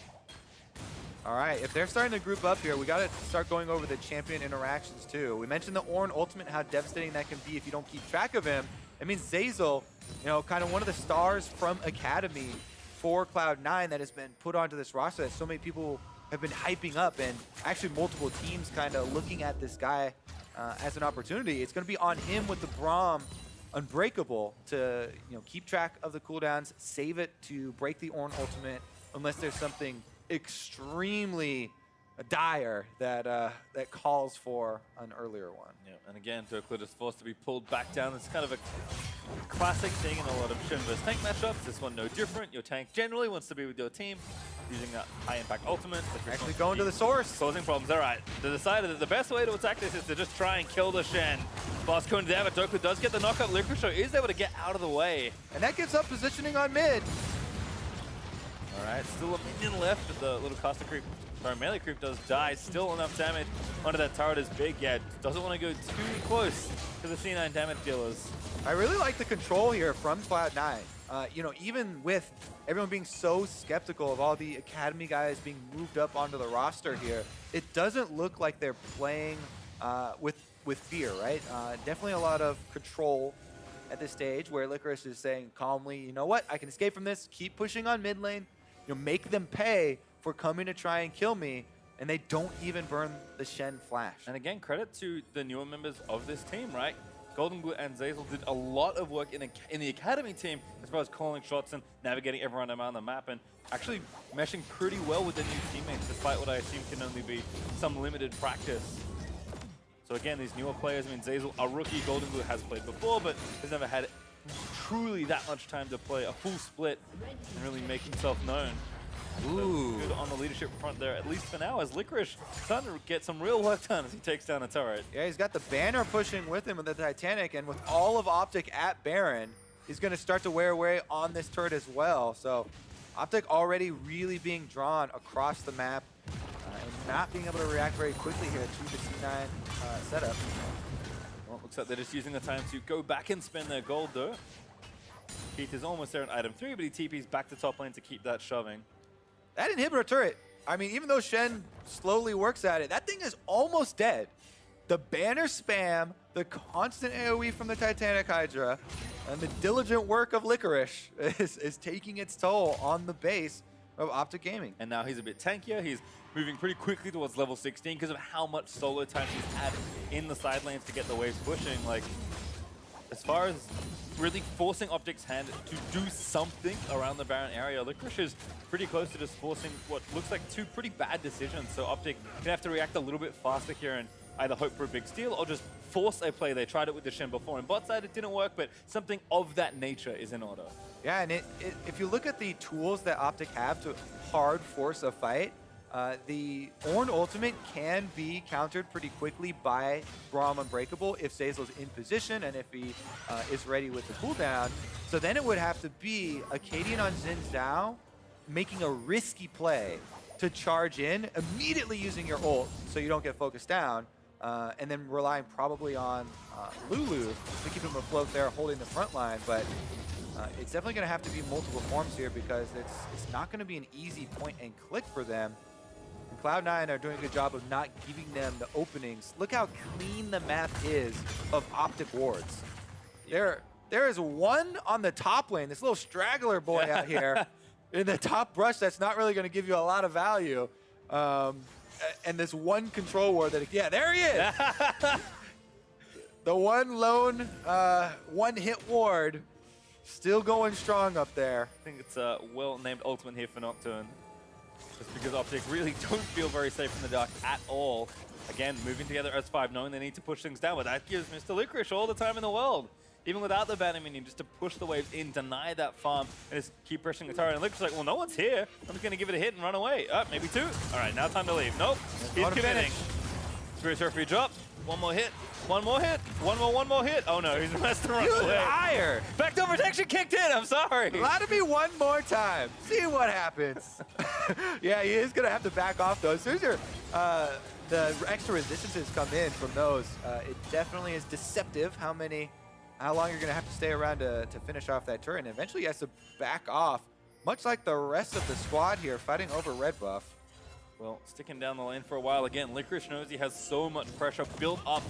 All right, if they're starting to group up here, we got to start going over the champion interactions too. We mentioned the Ornn ultimate, how devastating that can be if you don't keep track of him. It means Zeyzal, you know, kind of one of the stars from Academy for Cloud9 that has been put onto this roster that so many people have been hyping up, and actually multiple teams kind of looking at this guy as an opportunity. It's going to be on him with the Braum Unbreakable to, you know, keep track of the cooldowns, save it to break the Ornn ultimate unless there's something extremely dire that that calls for an earlier one. Yeah, and again, Dhokla just forced to be pulled back down. It's kind of a classic thing in a lot of Shen versus tank matchups. This one no different. Your tank generally wants to be with your team, using that high impact ultimate. Actually going to the source. Causing problems. All right, they decided that the best way to attack this is to just try and kill the Shen. Boss going there, but Dhokla does get the knockup. Licorice is able to get out of the way. And that gives up positioning on mid. All right, still a minion left, but the little caster creep, sorry, melee creep does die. Still enough damage onto that turret is big. Yeah, doesn't want to go too close to the C9 damage dealers. I really like the control here from Cloud9. You know, even with everyone being so skeptical of all the Academy guys being moved up onto the roster here, it doesn't look like they're playing with fear, right? Definitely a lot of control at this stage where Licorice is saying calmly, you know what, I can escape from this, keep pushing on mid lane, you know, make them pay for coming to try and kill me, and they don't even burn the Shen flash. And again, credit to the newer members of this team, right? GoldenGlue and Zeyzal did a lot of work in the Academy team as far as calling shots and navigating everyone around the map, and actually meshing pretty well with their new teammates, despite what I assume can only be some limited practice. So again, these newer players, I mean, Zeyzal, a rookie, GoldenGlue has played before, but has never had truly that much time to play a full split and really make himself known. Ooh. Good on the leadership front there, at least for now, as Licorice starting to get some real work done as he takes down a turret. Yeah, he's got the banner pushing with him with the Titanic, and with all of OpTic at Baron, he's going to start to wear away on this turret as well. So OpTic already really being drawn across the map and not being able to react very quickly here to the C9 setup. Well, it looks like they're just using the time to go back and spend their gold, though. Keith is almost there in item 3, but he TP's back to top lane to keep that shoving. That inhibitor turret, I mean, even though Shen slowly works at it, that thing is almost dead. The banner spam, the constant AoE from the Titanic Hydra, and the diligent work of Licorice is taking its toll on the base of OpTic Gaming. And now he's a bit tankier. He's moving pretty quickly towards level 16 because of how much solo time he's had in the side lanes to get the waves pushing. Like, as far as really forcing OpTic's hand to do something around the Baron area, Licorice is pretty close to just forcing what looks like 2 pretty bad decisions. So OpTic can have to react a little bit faster here and either hope for a big steal or just force a play. They tried it with the Shen before. On bot side, it didn't work, but something of that nature is in order. Yeah, and if you look at the tools that OpTic have to hard force a fight, the Ornn ultimate can be countered pretty quickly by Braum Unbreakable if Zeyzal's in position and if he is ready with the cooldown. So then it would have to be Akaadian on Zhao making a risky play to charge in, immediately using your ult so you don't get focused down, and then relying probably on Lulu to keep him afloat there, holding the front line. But it's definitely going to have to be multiple forms here because it's not going to be an easy point and click for them. And Cloud9 are doing a good job of not giving them the openings. Look how clean the map is of OpTic wards. There is one on the top lane, this little straggler boy out here in the top brush that's not really going to give you a lot of value. And this one control ward that, yeah, there he is. The one lone one-hit ward still going strong up there. I think it's a well-named ultimate here for Nocturne. Just because OpTic really don't feel very safe in the dark at all. Again, moving together as 5, knowing they need to push things down, but that gives Mr. Licorice all the time in the world. even without the banning minion, just to push the waves in, deny that farm, and just keep pressuring the turret. And Licorice like, well, no one's here. I'm just going to give it a hit and run away. Maybe 2. All right, now time to leave. Nope, he's committing. Spirit Surgery drops. One more hit. One more hit. One more hit. Oh no, he's messed around. Higher. Backdoor protection kicked in. I'm sorry. Allow to be one more time. See what happens. Yeah, he is going to have to back off though. As soon as the extra resistances come in from those, it definitely is deceptive how long you're going to have to stay around to finish off that turret. And eventually he has to back off, much like the rest of the squad here fighting over red buff. Well, sticking down the lane for a while again. Licorice knows he has so much pressure built up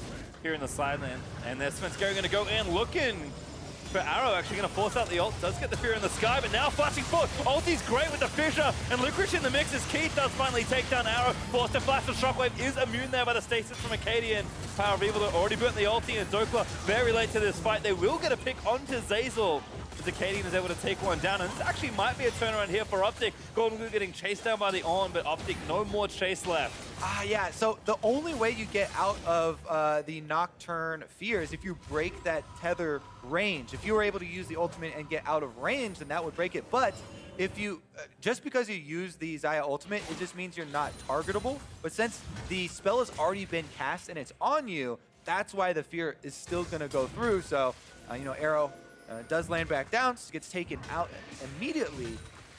here in the side lane. And there's Svenskeren going to go in, looking for Arrow, actually going to force out the ult. Does get the fear in the sky, but now flashing forward. Ulti's great with the fissure, and Licorice in the mix as Keith does finally take down Arrow. Forced to flash the shockwave, is immune there by the stasis from Akaadian. powerOfEvil already burnt the ulti, and Dhokla very late to this fight. They will get a pick onto Zeyzal. Akaadian is able to take one down, and this actually might be a turnaround here for OpTic. GoldenGlue getting chased down by the Ornn, but OpTic no more chase left. Yeah, so the only way you get out of the Nocturne fear is if you break that tether range. If you were able to use the ultimate and get out of range, then that would break it. But if you, just because you use the Xayah ultimate, it just means you're not targetable. But since the spell has already been cast and it's on you, that's why the fear is still gonna go through. So, you know, Arrow does land back down, so gets taken out immediately.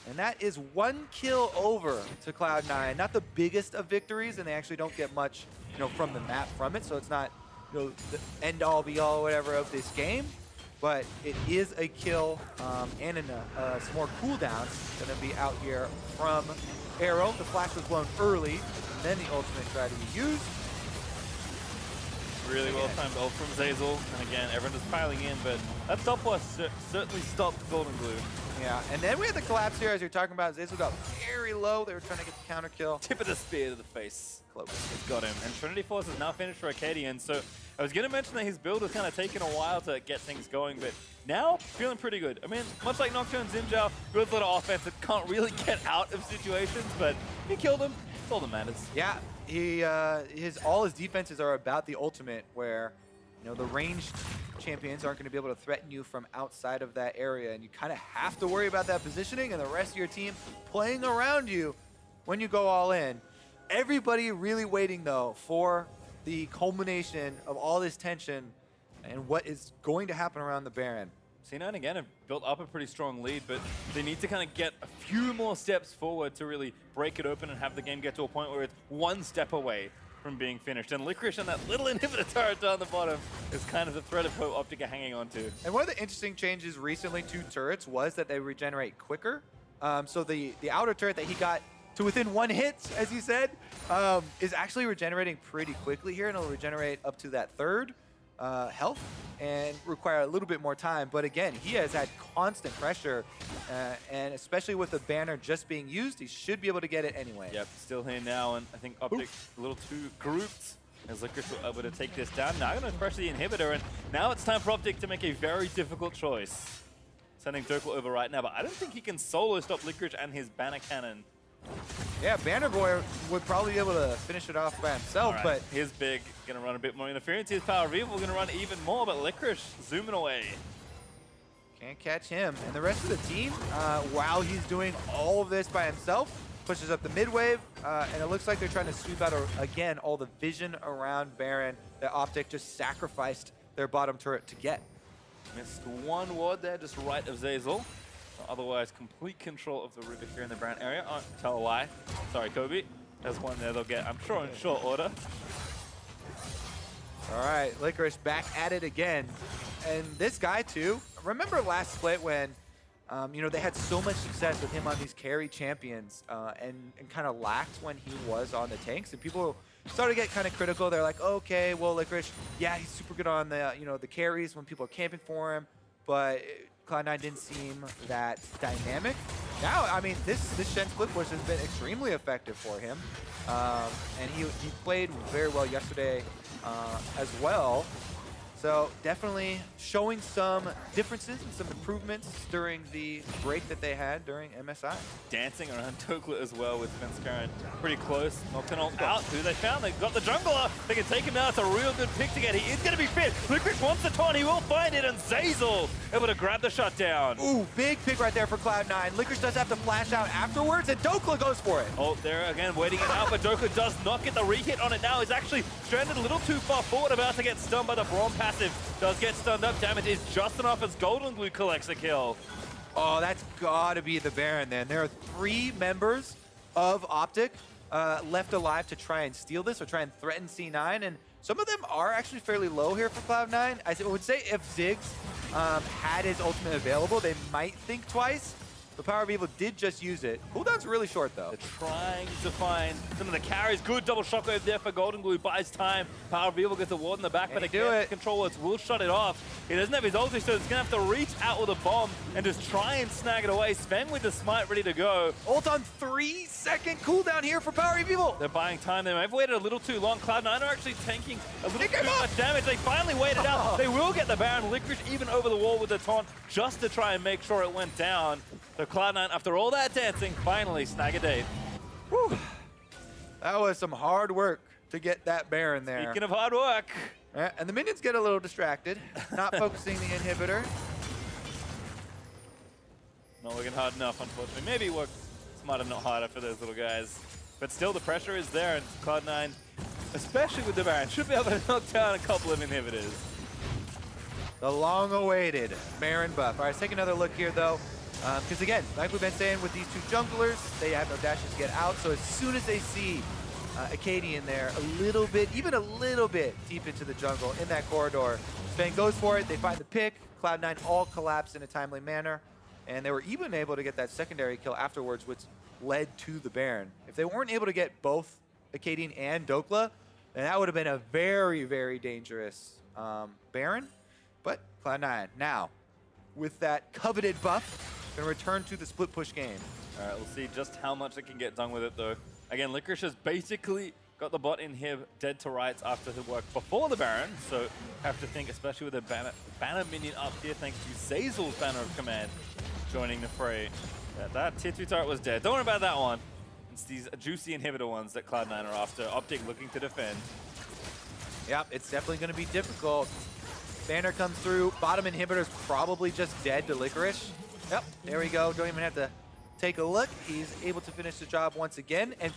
And that is 1 kill over to Cloud9. Not the biggest of victories, and they actually don't get much, you know, from the map from it. So it's not, you know, the end-all, be-all, whatever of this game. But it is a kill, and some more cooldowns going to be out here from Arrow. The flash was blown early, and then the ultimate tried to be used. Really well timed ult from Zeyzal, and again, everyone is piling in, but that Dhokla certainly stopped GoldenGlue. Yeah, and then we had the collapse here, as you're talking about. Zeyzal got very low. They were trying to get the counter kill. Tip of the spear to the face. Close. It's got him. And Trinity Force is now finished for Akaadian, so I was going to mention that his build has kind of taken a while to get things going, but now, feeling pretty good. I mean, much like Nocturne Zimzhao, builds a lot of offense that can't really get out of situations, but he killed him. That's all that matters. Yeah, all his defenses are about the ultimate, where, you know, the ranged champions aren't going to be able to threaten you from outside of that area, and you kind of have to worry about that positioning and the rest of your team playing around you when you go all in. Everybody really waiting, though, for the culmination of all this tension and what is going to happen around the Baron. C9 again have built up a pretty strong lead, but they need to kind of get a few more steps forward to really break it open and have the game get to a point where it's one step away from being finished. And Licorice and that little inhibitor turret down the bottom is kind of the thread of hope OpTic are hanging on to. And one of the interesting changes recently to turrets was that they regenerate quicker. So the outer turret that he got to within 1 hit, as you said, is actually regenerating pretty quickly here, and it'll regenerate up to that 3rd health and require a little bit more time. But again, he has had constant pressure, and especially with the banner just being used, he should be able to get it anyway. Yep, still here now, and I think OpTic a little too grouped as Licorice were able to take this down. Now going to pressure the inhibitor, and now it's time for OpTic to make a very difficult choice. Sending Dhokla over right now, but I don't think he can solo stop Licorice and his banner cannon. Yeah, Banner Boy would probably be able to finish it off by himself, but he's big, gonna run a bit more interference. His powerOfEvil gonna run even more, but Licorice zooming away. Can't catch him. And the rest of the team, while he's doing all of this by himself, pushes up the mid wave, and it looks like they're trying to sweep out, again, all the vision around Baron that OpTic just sacrificed their bottom turret to get. Missed 1 ward there, just right of Zeyzal. Otherwise, complete control of the river here in the Baron area. Oh, tell a lie. Sorry, Kobe. There's one there they'll get, I'm sure, in short order. All right, Licorice back at it again. And this guy, too, remember last split when, you know, they had so much success with him on these carry champions and kind of lacked when he was on the tanks. And people started to get kind of critical. They're like, okay, well, Licorice, yeah, he's super good on the, you know, the carries when people are camping for him, but Cloud9 didn't seem that dynamic. Now, I mean, this Shen split push has been extremely effective for him. And he played very well yesterday as well. So definitely showing some differences and some improvements during the break that they had during MSI. Dancing around Dhokla as well with Svenskeren pretty close. Nocturne out. Who they found? They got the jungler. They can take him out. It's a real good pick to get. He is going to be fit. Licorice wants the taunt. He will find it. And Zeyzal able to grab the shutdown. Ooh, big pick right there for Cloud9. Licorice does have to flash out afterwards, and Dhokla goes for it. Oh, they're again waiting it out, but Dhokla does not get the re-hit on it now. He's actually stranded a little too far forward, about to get stunned by the Braum passive. Does get stunned up. Damage is just enough as GoldenGlue collects a kill. Oh, that's gotta be the Baron then. There are 3 members of OpTic left alive to try and steal this or try and threaten C9, and some of them are actually fairly low here for Cloud9. I would say if Ziggs had his ultimate available, they might think twice. The powerOfEvil did just use it. Cooldown's really short, though. They're trying to find some of the carries. Good double shockwave there for GoldenGlue. Buys time. powerOfEvil gets a ward in the back, but again, controllers will shut it off. He doesn't have his ulti, so he's going to have to reach out with a bomb and just try and snag it away. Sven with the smite ready to go. Ult on 3-second cooldown here for powerOfEvil. They're buying time. They may have waited a little too long. Cloud9 are actually tanking a little too much damage. They finally waited out. They will get the Baron. Licorice even over the wall with the taunt just to try and make sure it went down. So Cloud9, after all that dancing, finally snag a date. Whew. That was some hard work to get that Baron there. Speaking of hard work. And the minions get a little distracted, not focusing the inhibitor. Not working hard enough, unfortunately. Maybe work smarter, not harder for those little guys. But still, the pressure is there, and Cloud9, especially with the Baron, should be able to knock down a couple of inhibitors. The long-awaited Baron buff. All right, let's take another look here, though. Because again, like we've been saying with these 2 junglers, they have no dashes to get out. So as soon as they see Akaadian there, even a little bit deep into the jungle in that corridor, Sven goes for it. They find the pick. Cloud9 all collapse in a timely manner. And they were even able to get that secondary kill afterwards, which led to the Baron. If they weren't able to get both Akaadian and Dhokla, then that would have been a very, very dangerous Baron. But Cloud9 now, with that coveted buff, going to return to the split push game. All right, we'll see just how much they can get done with it, though. Again, Licorice has basically got the bot in here dead to rights after the work before the Baron, so have to think, especially with a banner minion up here, thanks to Zeyzal's banner of command joining the fray. Yeah, that tier 2 turret was dead. Don't worry about that one. It's these juicy inhibitor ones that Cloud9 are after. OpTic looking to defend. Yep, it's definitely going to be difficult. Banner comes through. Bottom inhibitor's probably just dead to Licorice. Yep, there we go. Don't even have to take a look. He's able to finish the job once again. And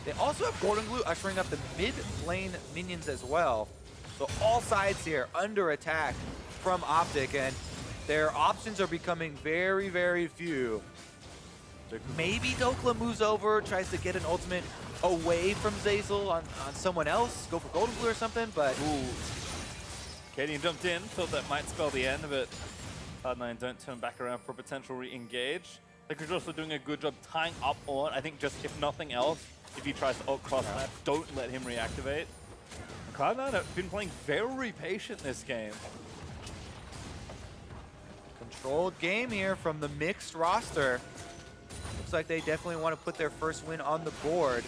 they also have GoldenGlue ushering up the mid lane minions as well. So all sides here under attack from OpTic, and their options are becoming very, very few. Maybe Dhokla moves over, tries to get an ultimate away from Zeyzal on someone else, go for GoldenGlue or something, but... Ooh. Akaadian jumped in, thought that might spell the end, but Cloud9 don't turn back around for a potential re-engage. Licorice also doing a good job tying up Ornn. I think just if nothing else, if he tries to ult cross map, don't let him reactivate. Cloud9 have been playing very patient this game. Controlled game here from the mixed roster. Looks like they definitely want to put their first win on the board.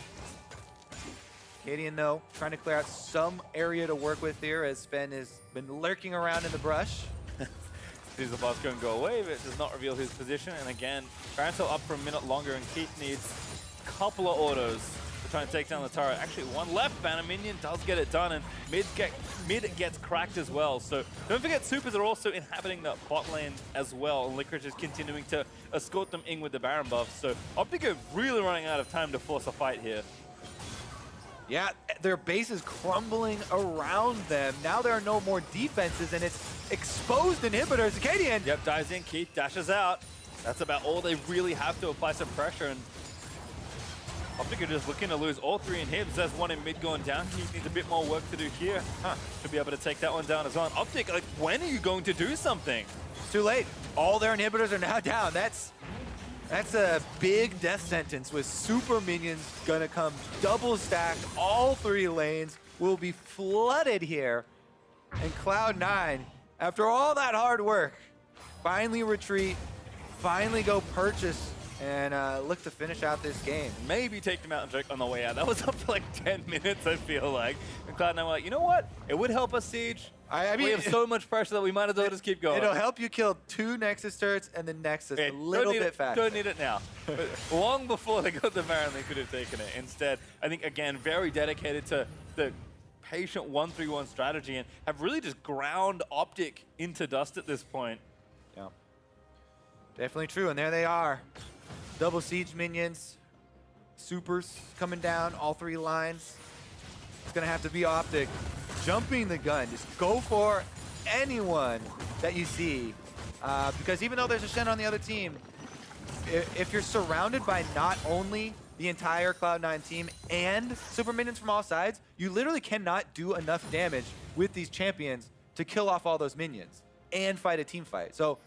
Akaadian, though, trying to clear out some area to work with here as Sven has been lurking around in the brush. Is the boss going to go away, but it does not reveal his position. And again, Baron's still up for a minute longer, and Keith needs a couple of autos to try and take down the turret. Actually, one left. Banner minion does get it done, and mid gets cracked as well. So don't forget, supers are also inhabiting the bot lane as well, and Licorice is continuing to escort them in with the Baron buff. So OpTic are really running out of time to force a fight here. Yeah, their base is crumbling around them. Now there are no more defenses, and it's exposed inhibitors. Akaadian! Yep, dives in, Keith dashes out. That's about all they really have to apply some pressure, and OpTic are just looking to lose all 3 inhibs. There's one in mid going down. Keith needs a bit more work to do here. Should be able to take that one down as well. And OpTic, like, when are you going to do something? It's too late. All their inhibitors are now down. That's a big death sentence with super minions gonna come double stack. All 3 lanes will be flooded here. And Cloud9, after all that hard work, finally retreat, finally go purchase and look to finish out this game. Maybe take them out and joke on the way out. That was up for like 10 minutes, I feel like. And Cloud9 were like, you know what? It would help us siege. I mean, we have so much pressure that we might as well just keep going. It'll help you kill 2 Nexus turrets and the Nexus a little bit faster. Don't need it now. But long before they got the Baron, they could have taken it. Instead, I think, again, very dedicated to the patient 1-3-1 strategy and have really just ground OpTic into dust at this point. Yeah. Definitely true, and there they are. Double siege minions, supers coming down, all 3 lines. It's gonna have to be OpTic jumping the gun. Just go for anyone that you see. Because even though there's a Shen on the other team, if you're surrounded by not only the entire Cloud9 team and super minions from all sides, you literally cannot do enough damage with these champions to kill off all those minions and fight a team fight. So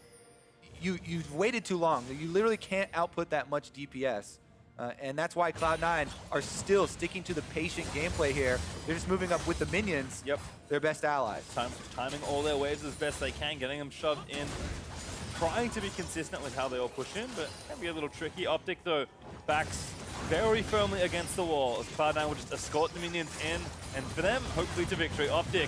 you've waited too long. You literally can't output that much DPS. And that's why Cloud9 are still sticking to the patient gameplay here. They're just moving up with the minions, their best allies. Timing all their waves as best they can, getting them shoved in, trying to be consistent with how they all push in, but can be a little tricky. OpTic, though, backs very firmly against the wall as Cloud9 will just escort the minions in, and for them, hopefully to victory. OpTic,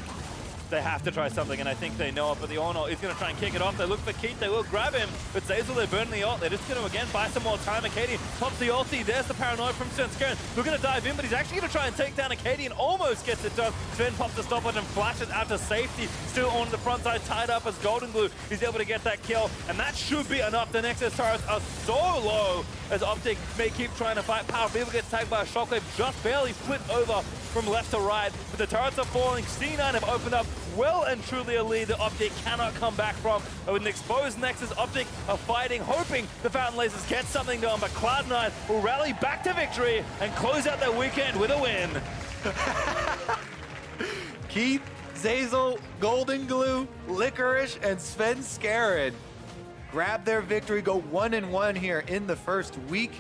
they have to try something, and I think they know it, but the Ornn is going to try and kick it off. They look for Keith, they will grab him, but Zeyzal, they're burning the ult. They're just going to, again, buy some more time. Akaadian pops the ulti. There's the paranoia from Svenskeren. We're going to dive in, but he's actually going to try and take down Akaadian. Almost gets it done. Sven pops the stopwatch and flashes out to safety. Still on the front side, tied up as GoldenGlue. He's able to get that kill, and that should be enough. The Nexus turrets are so low as OpTic may keep trying to fight. powerOfEvil gets tagged by a shockwave, just barely flipped over from left to right, but the turrets are falling. C9 have opened up well and truly a lead that OpTic cannot come back from. With an exposed Nexus, OpTic are fighting, hoping the Fountain Lasers get something done, but Cloud9 will rally back to victory and close out their weekend with a win. Keith, Zeyzal, GoldenGlue, Licorice, and Svenskeren grab their victory, go 1-1 here in the first week.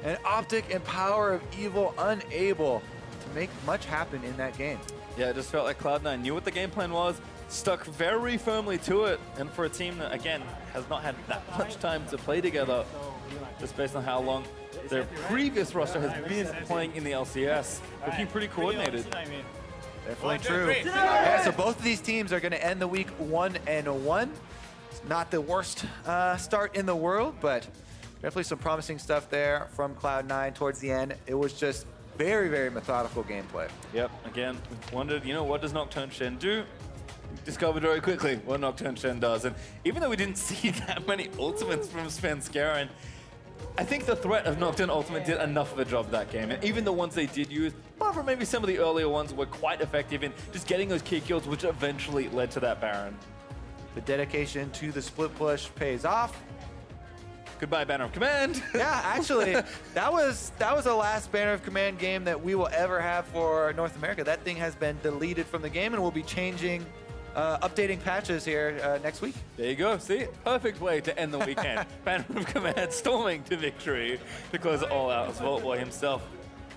And OpTic and powerOfEvil unable to make much happen in that game. Yeah, it just felt like Cloud9 knew what the game plan was, stuck very firmly to it, and for a team that, again, has not had that much time to play together, just based on how long their previous roster has been playing in the LCS, looking pretty coordinated. Definitely true. Yeah, so both of these teams are going to end the week 1-1. It's not the worst start in the world, but definitely some promising stuff there from Cloud9 towards the end. It was just very, very methodical gameplay. Yep, again, wondered, you know, what does Nocturne Shen do? Discovered very quickly what Nocturne Shen does. And even though we didn't see that many ultimates from Svenskeren, I think the threat of Nocturne Ultimate did enough of a job that game. And even the ones they did use, apart from maybe some of the earlier ones, were quite effective in just getting those key kills, which eventually led to that Baron. The dedication to the split push pays off. Goodbye, Banner of Command. Yeah, actually, that was the last Banner of Command game that we will ever have for North America. That thing has been deleted from the game, and we'll be changing, updating patches here next week. There you go. See, perfect way to end the weekend. Banner of Command storming to victory to close it all out. As Vaultboy himself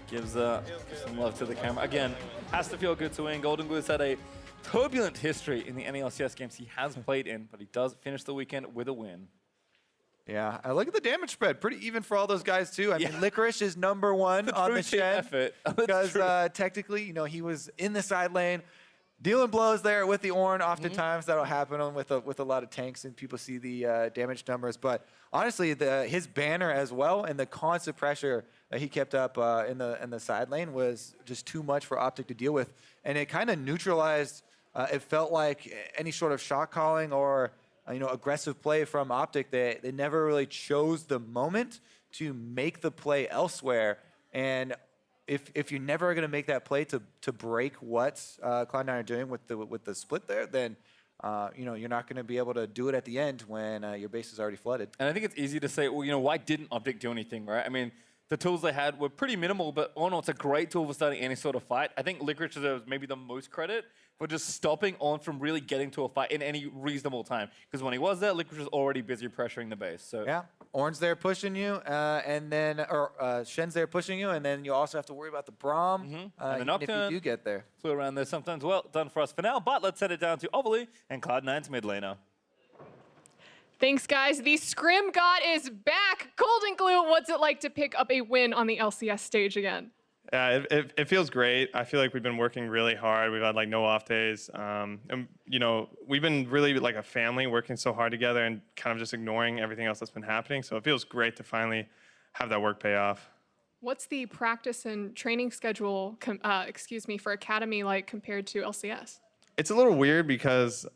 gives some love to the camera. Again, has to feel good to win. GoldenGlue's had a turbulent history in the NALCS games he has played in, but he does finish the weekend with a win. Yeah, look at the damage spread. Pretty even for all those guys, too. I mean, Licorice is #1 on the Shen. Because technically, you know, he was in the side lane, dealing blows there with the Ornn. Oftentimes, that'll happen with a lot of tanks, and people see the damage numbers. But honestly, his banner as well, and the constant pressure that he kept up in the side lane was just too much for OpTic to deal with. And it kind of neutralized, it felt like, any sort of shot calling or aggressive play from OpTic. They never really chose the moment to make the play elsewhere. And if you're never going to make that play to break what Cloud9 are doing with the split there, then you're not going to be able to do it at the end when your base is already flooded. And I think it's easy to say, well, why didn't OpTic do anything, right? I mean, the tools they had were pretty minimal, but it's a great tool for starting any sort of fight. I think Licorice deserves maybe the most credit for just stopping Ornn from really getting to a fight in any reasonable time. Because when he was there, Licorice was already busy pressuring the base. So yeah, Ornn's there pushing you, and then Shen's there pushing you, and then you also have to worry about the Braum and the Nocturne, if you do get there. Flew around there sometimes. Well done for us for now, but let's set it down to OpTic and Cloud9's mid laner. Thanks, guys. The Scrim God is back. GoldenGlue, what's it like to pick up a win on the LCS stage again? Yeah, it feels great. I feel like we've been working really hard. We've had like no off days. And you know, we've been really like a family working so hard together and kind of just ignoring everything else that's been happening. So it feels great to finally have that work pay off. What's the practice and training schedule, for Academy like compared to LCS? It's a little weird because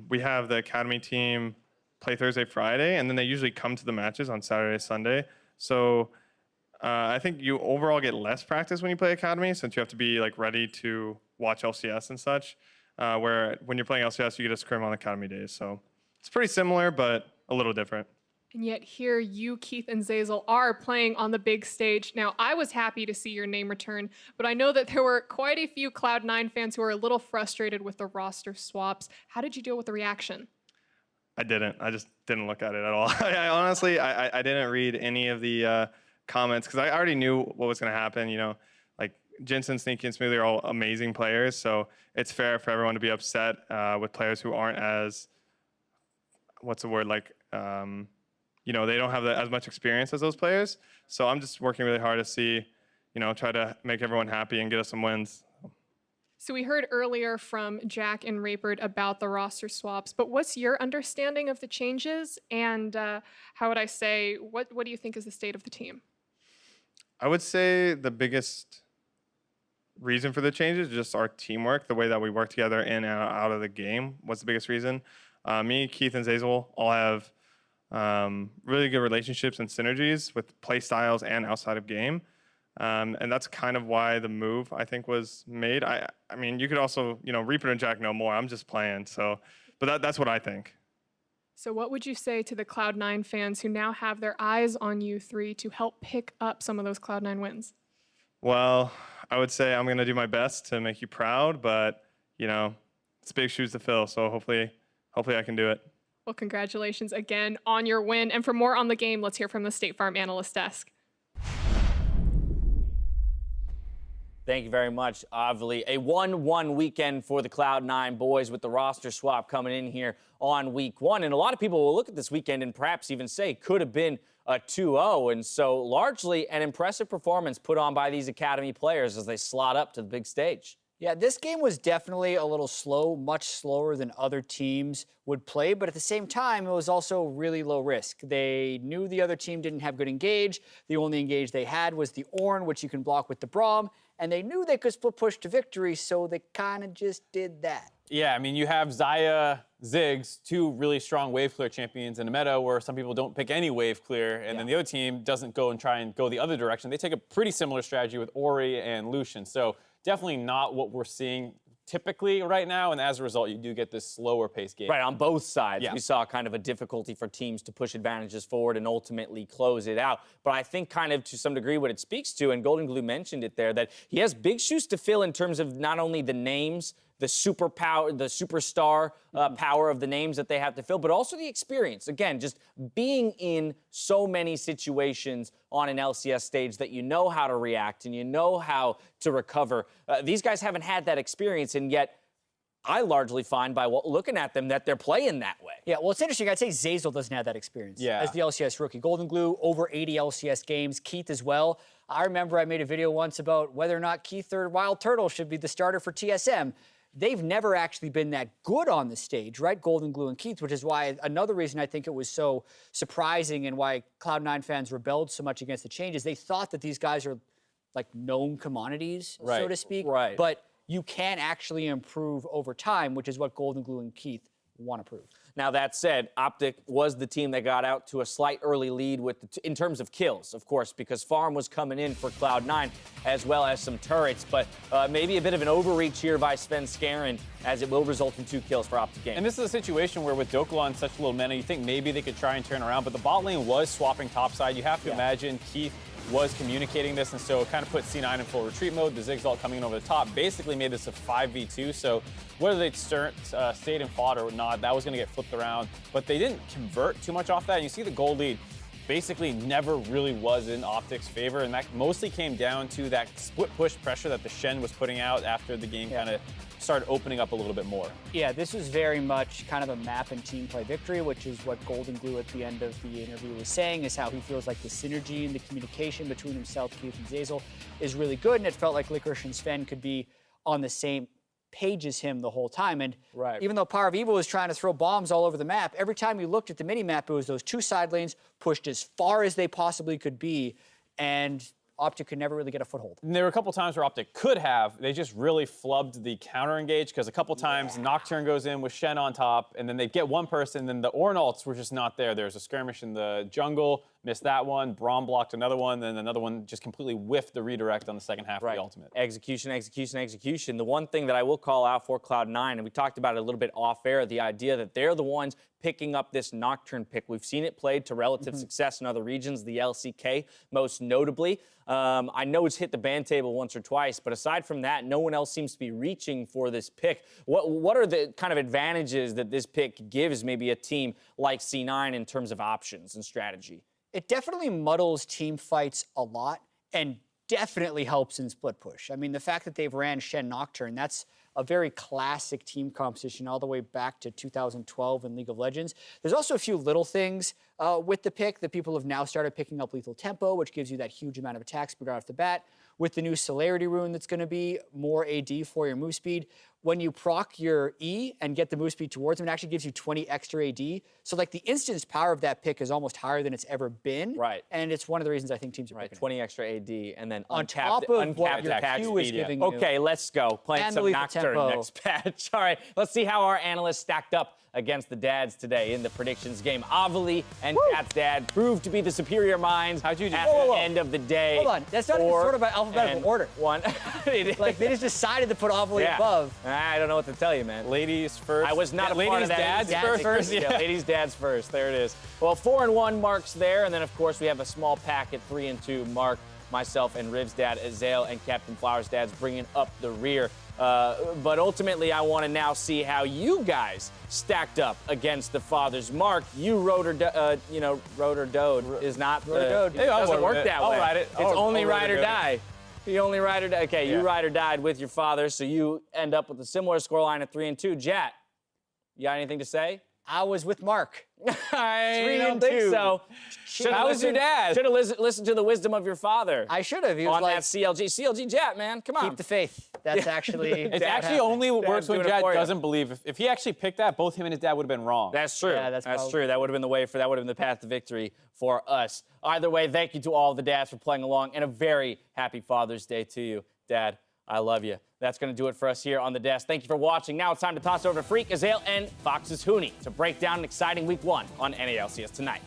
we have the Academy team play Thursday, Friday, and then they usually come to the matches on Saturday, Sunday. So I think you overall get less practice when you play Academy since you have to be like ready to watch LCS and such. Where when you're playing LCS, you get a scrim on Academy days. So it's pretty similar, but a little different. And yet here you, Keith, and Zeyzal are playing on the big stage. Now, I was happy to see your name return, but I know that there were quite a few Cloud9 fans who were a little frustrated with the roster swaps. How did you deal with the reaction? I didn't. I just didn't look at it at all. I honestly didn't read any of the comments because I already knew what was going to happen. You know, like Jensen, Sneaky, and Smoothie are all amazing players, so it's fair for everyone to be upset with players who aren't as, what's the word, like, you know, they don't have as much experience as those players. So I'm just working really hard to see, you know, try to make everyone happy and get us some wins. So we heard earlier from Jack and Rayford about the roster swaps, but what's your understanding of the changes? And how would I say, what do you think is the state of the team? I would say the biggest reason for the changes is just our teamwork, the way that we work together in and out of the game was the biggest reason. Me, Keith, and Zeyzal all have really good relationships and synergies with play styles and outside of game. And that's kind of why the move, I think, was made. I mean, you could also, you know, Reaper and Jack know more. I'm just playing. So, but that's what I think. So what would you say to the Cloud9 fans who now have their eyes on you three to help pick up some of those Cloud9 wins? Well, I would say I'm going to do my best to make you proud, but, you know, it's big shoes to fill. So hopefully I can do it. Well, congratulations again on your win. And for more on the game, let's hear from the State Farm Analyst Desk. Thank you very much, OpTic. A 1-1 weekend for the Cloud9 boys with the roster swap coming in here on week one. And a lot of people will look at this weekend and perhaps even say could have been a 2-0. And so largely an impressive performance put on by these Academy players as they slot up to the big stage. Yeah, this game was definitely a little slow, much slower than other teams would play, but at the same time, it was also really low risk. They knew the other team didn't have good engage. The only engage they had was the Ornn, which you can block with the Braum, and they knew they could split push to victory, so they kind of just did that. Yeah, I mean, you have Xayah, Ziggs, two really strong wave clear champions in a meta where some people don't pick any wave clear, and then the other team doesn't go and try and go the other direction. They take a pretty similar strategy with Ori and Lucian, so definitely not what we're seeing typically right now, and as a result, you do get this slower pace game. Right, on both sides. Yeah. We saw kind of a difficulty for teams to push advantages forward and ultimately close it out. But I think kind of to some degree what it speaks to, and GoldenGlue mentioned it there, that he has big shoes to fill in terms of not only the names, the superpower, the superstar power of the names that they have to fill, but also the experience. Again, just being in so many situations on an LCS stage that you know how to react and you know how to recover. These guys haven't had that experience, and yet I largely find by looking at them that they're playing that way. Yeah, well, it's interesting. I'd say Zeyzal doesn't have that experience as the LCS rookie. GoldenGlue, over 80 LCS games. Keith as well. I remember I made a video once about whether or not Keith or Wild Turtle should be the starter for TSM. They've never actually been that good on the stage, right? GoldenGlue and Keith, which is why another reason I think it was so surprising and why Cloud9 fans rebelled so much against the changes. They thought that these guys are like known commodities, so to speak. Right. But you can actually improve over time, which is what GoldenGlue and Keith want to prove. Now, that said, OpTic was the team that got out to a slight early lead with in terms of kills, of course, because Farm was coming in for Cloud9 as well as some turrets. But maybe a bit of an overreach here by Svenskeren as it will result in 2 kills for OpTic Gaming. And this is a situation where with Dhokla on such little mana, you think maybe they could try and turn around, but the bot lane was swapping topside. You have to imagine Keith was communicating this, and so it kind of put C9 in full retreat mode. The Ziggs all coming in over the top basically made this a 5v2, so whether they stayed and fought or not, that was going to get flipped around. But they didn't convert too much off that, and you see the gold lead basically never really was in OpTic's favor, and that mostly came down to that split push pressure that the Shen was putting out after the game kind of started opening up a little bit more. Yeah, this was very much kind of a map and team play victory, which is what GoldenGlue at the end of the interview was saying, is how he feels like the synergy and the communication between himself, Keith, and Zeyzal is really good, and it felt like Licorice and Sven could be on the same page as him the whole time. And even though powerOfEvil was trying to throw bombs all over the map, every time you looked at the mini-map, it was those two side lanes pushed as far as they possibly could be, and OpTic could never really get a foothold. And there were a couple times where OpTic could have. They just really flubbed the counter engage because a couple times Nocturne goes in with Shen on top, and then they get one person, then the Ornn ults were just not there. There was a skirmish in the jungle, missed that one. Braum blocked another one, then another one just completely whiffed the redirect on the second half of the ultimate. Execution, execution, execution. The one thing that I will call out for Cloud9, and we talked about it a little bit off air, the idea that they're the ones picking up this Nocturne pick. We've seen it played to relative success in other regions, the LCK most notably. I know it's hit the ban table once or twice, but aside from that, no one else seems to be reaching for this pick. What are the kind of advantages that this pick gives maybe a team like C9 in terms of options and strategy? It definitely muddles team fights a lot and definitely helps in split push. I mean, the fact that they've ran Shen Nocturne, that's a very classic team composition all the way back to 2012 in League of Legends. There's also a few little things with the pick that people have now started picking up lethal tempo, which gives you that huge amount of attack speed right off the bat. With the new celerity rune that's going to be more AD for your move speed. When you proc your E and get the move speed towards him, it actually gives you 20 extra AD. So like the instance power of that pick is almost higher than it's ever been. Right. And it's one of the reasons I think teams are picking 20 extra AD and then on uncapped, top of what your attack Q is speed. giving you. Okay, let's go. Playing And some the Nocturne tempo. next patch. All right, let's see how our analysts stacked up against the dads today in the predictions game. Ovely and Cat's dad proved to be the superior minds at the end of the day. Hold on, that's not even sort of by alphabetical order. One. Like they just decided to put Ovely above. I don't know what to tell you, man. Ladies first. I was not a part of that. Ladies first. Yeah, ladies dads first. There it is. Well, 4-1 Mark's there, and then of course we have a small pack at 3-2. Mark, myself, and Riv's dad, Zhao, and Captain Flower's dad's bringing up the rear. But ultimately, I want to now see how you guys stacked up against the fathers. Mark, you rode or doed is not Rode-or-doed. it doesn't work that way. I'll ride it. It's only I'll ride or ride-or-doed. die. You only ride or die. Okay, you ride or died with your father, so you end up with a similar scoreline of 3-2. Jat, you got anything to say? I was with Mark. I don't think so. How was your dad? Should have listened to the wisdom of your father. I should have. He was on like, that CLG Jat, man. Come on. keep the faith. That's actually. It actually only works when doing it Jad for you. doesn't believe. If he actually picked that, both him and his dad would have been wrong. That's true. Yeah, that's true. That would have been the way for that would have been the path to victory for us. Either way, thank you to all the dads for playing along, and a very happy Father's Day to you, Dad. I love you. That's going to do it for us here on the desk. Thank you for watching. Now it's time to toss it over to Freak, Zeyzal, and Fox's Huni to break down an exciting Week 1 on NALCS tonight.